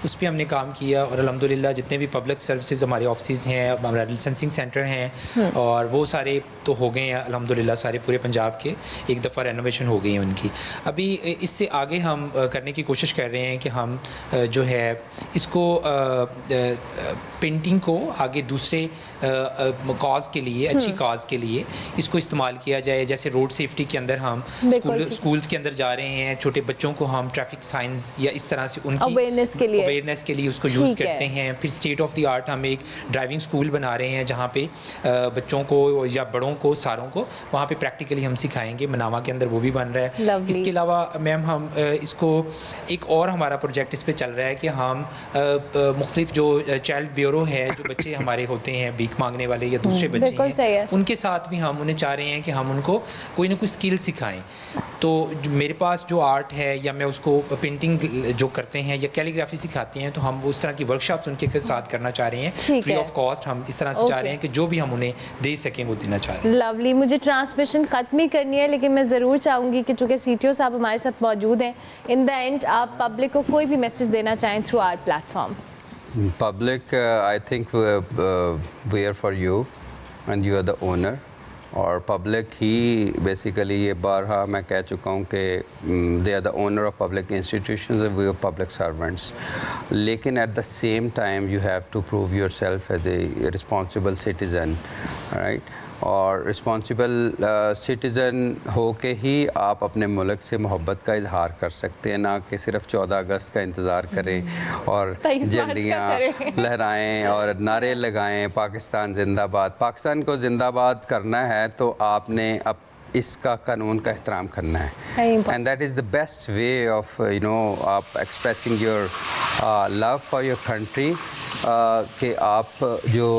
اس پہ ہم نے کام کیا, اور الحمدللہ جتنے بھی پبلک سروسز ہمارے آفسز ہیں, ہمارا لائسنسنگ سینٹر ہیں, اور وہ سارے تو ہو گئے ہیں الحمدللہ, سارے پورے پنجاب کے ایک دفعہ رینوویشن ہو گئی ہیں ان کی. ابھی اس سے آگے ہم کرنے کی کوشش کر رہے ہیں کہ ہم جو ہے اس کو پینٹنگ کو آگے دوسرے کاز کے لیے, اچھی کاز کے لیے اس کو استعمال کیا جائے. جیسے روڈ سیفٹی کے اندر ہم اسکولز کے اندر جا رہے ہیں, چھوٹے بچوں کو ہم ٹریفک سائنس یا اس طرح سے ان کی اویئرنیس کے لیے اس کو یوز کرتے ہیں. پھر اسٹیٹ آف دی آرٹ ہم ایک ڈرائیونگ اسکول بنا رہے ہیں جہاں پہ بچوں کو یا بڑوں کو, ساروں کو وہاں پہ پریکٹیکلی ہم سکھائیں گے. مناوا کے اندر وہ بھی بن رہا ہے. اس کے علاوہ میم ہم اس کو ایک اور ہمارا پروجیکٹ اس پہ چل رہا ہے کہ ہم مختلف جو چائلڈ بیورو ہے, جو بچے ہمارے ہوتے ہیں بھیک مانگنے والے یا دوسرے بچے ہیں, ان کے ساتھ بھی ہم انہیں چاہ رہے ہیں کہ ہم ان کو کوئی نہ کوئی اسکل سکھائیں. تو میرے پاس جو آرٹ ہے, یا میں اس کو پینٹنگ جو کرتے ہیں یا کیلیگرافی سکھاتے ہیں, تو ہم اس طرح کی ورکشاپس ان کے ساتھ کرنا چاہ رہے ہیں فری آف کاسٹ. ہم اس طرح سے چاہ رہے ہیں کہ جو بھی ہم انہیں دے سکیں وہ دینا چاہ رہے ہیں. لولی, مجھے ٹرانسمیشن ختم ہی کرنی ہے, لیکن میں ضرور چاہوں گی کہ چونکہ سی ٹی او صاحب ہمارے ساتھ موجود ہیں, ان دا اینڈ آپ پبلک کو کوئی بھی میسج دینا چاہیں through our platform. Public, I think we are for you and you are the owner. اور پبلک ہی بیسیکلی, یہ بارہا میں کہہ چکا ہوں کہ they are the owner of public institutions, we are public servants. لیکن at the same time you have to prove yourself as a responsible citizen, right. اور رسپانسبل سٹیزن ہو کے ہی آپ اپنے ملک سے محبت کا اظہار کر سکتے ہیں, نہ کہ صرف 14 اگست کا انتظار کریں اور جھنڈیاں لہرائیں اور نعرے لگائیں پاکستان زندہ باد. پاکستان کو زندہ باد کرنا ہے تو آپ نے اب اس کا قانون کا احترام کرنا ہے, and that is the best way of آپ expressing your love for your country, کہ آپ جو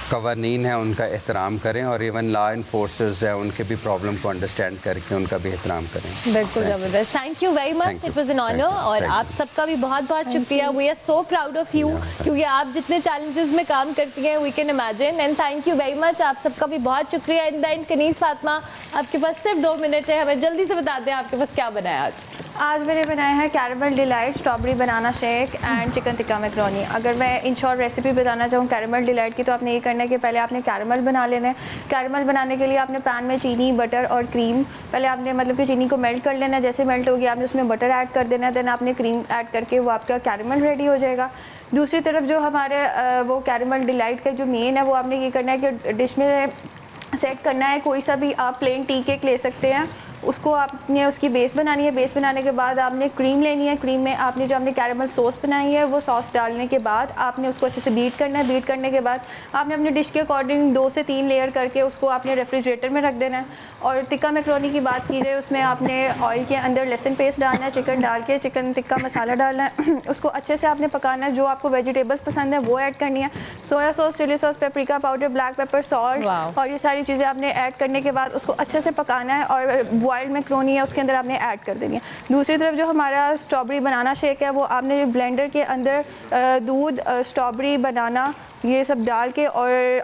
قوانین ہیں ان کا احترام کریں, اور ایون لا انفورسرز ہیں ان کے بھی پرابلم کو انڈرسٹینڈ کر کے ان کا بھی احترام کریں. بالکل زبردست, thank you very much, it was an honour. اور آپ سب کا بھی بہت بہت شکریہ. We are so proud of you, کیونکہ آپ جتنے چیلنجز میں کام کرتی ہیں we can imagine, and thank you very much. آپ سب کا بھی بہت شکریہ. ان دا اینڈ کنیز فاطمہ, آپ کے پاس صرف 2 منٹ ہے, ہمیں جلدی سے بتا دیں آپ کے پاس کیا بنایا آج. آج میں نے بنایا ہے caramel delight strawberry banana shake and chicken tikka macaroni. اگر میں ان شارٹ ریسیپی بتانا چاہوں کیرمل ڈیلائٹ کی, تو آپ نے یہ کرنا ہے کہ پہلے آپ نے کیرمل بنا لینا ہے. کیرمل بنانے کے لیے آپ نے پین میں چینی, بٹر اور کریم, پہلے آپ نے مطلب کہ چینی کو میلٹ کر لینا ہے. جیسے میلٹ ہو گیا آپ نے اس میں بٹر ایڈ کر دینا ہے, دین آپ نے کریم ایڈ کر کے وہ آپ کا کیرمل ریڈی ہو جائے گا. دوسری طرف جو ہمارے وہ کیرمل ڈیلائٹ کا جو مین ہے, وہ آپ نے یہ کرنا ہے کہ ڈش میں سیٹ کرنا ہے. کوئی سا بھی آپ پلین ٹی کیک لے سکتے ہیں, اس کو آپ نے اس کی بیس بنانی ہے. بیس بنانے کے بعد آپ نے کریم لینی ہے. کریم میں آپ نے جو آپ نے کیرمل سوس بنائی ہے, وہ سوس ڈالنے کے بعد آپ نے اس کو اچھے سے بیٹ کرنا ہے. بیٹ کرنے کے بعد آپ نے اپنے ڈش کے اکارڈنگ 2 سے 3 لیئر کر کے اس کو آپ نے ریفریجریٹر میں رکھ دینا ہے. اور ٹکا میکرونی کی بات کی جائے, اس میں آپ نے آئل کے اندر لہسن پیسٹ ڈالنا ہے, چکن ڈال کے چکن ٹکا مسالہ ڈالنا ہے, اس کو اچھے سے آپ نے پکانا ہے. جو آپ کو ویجیٹیبلس پسند ہے وہ ایڈ کرنی ہے. Soya sauce, chilli sauce, paprika powder, black pepper, salt, اور یہ ساری چیزیں آپ نے ایڈ کرنے کے بعد اس کو اچھے سے پکانا ہے. اور بوائلڈ میکرونی ہے اس کے اندر آپ نے ایڈ کر دینی ہے. دوسری طرف جو ہمارا اسٹرابری بنانا شیک ہے, وہ آپ نے بلینڈر کے اندر دودھ, اسٹرابری, بنانا, یہ سب ڈال کے, اور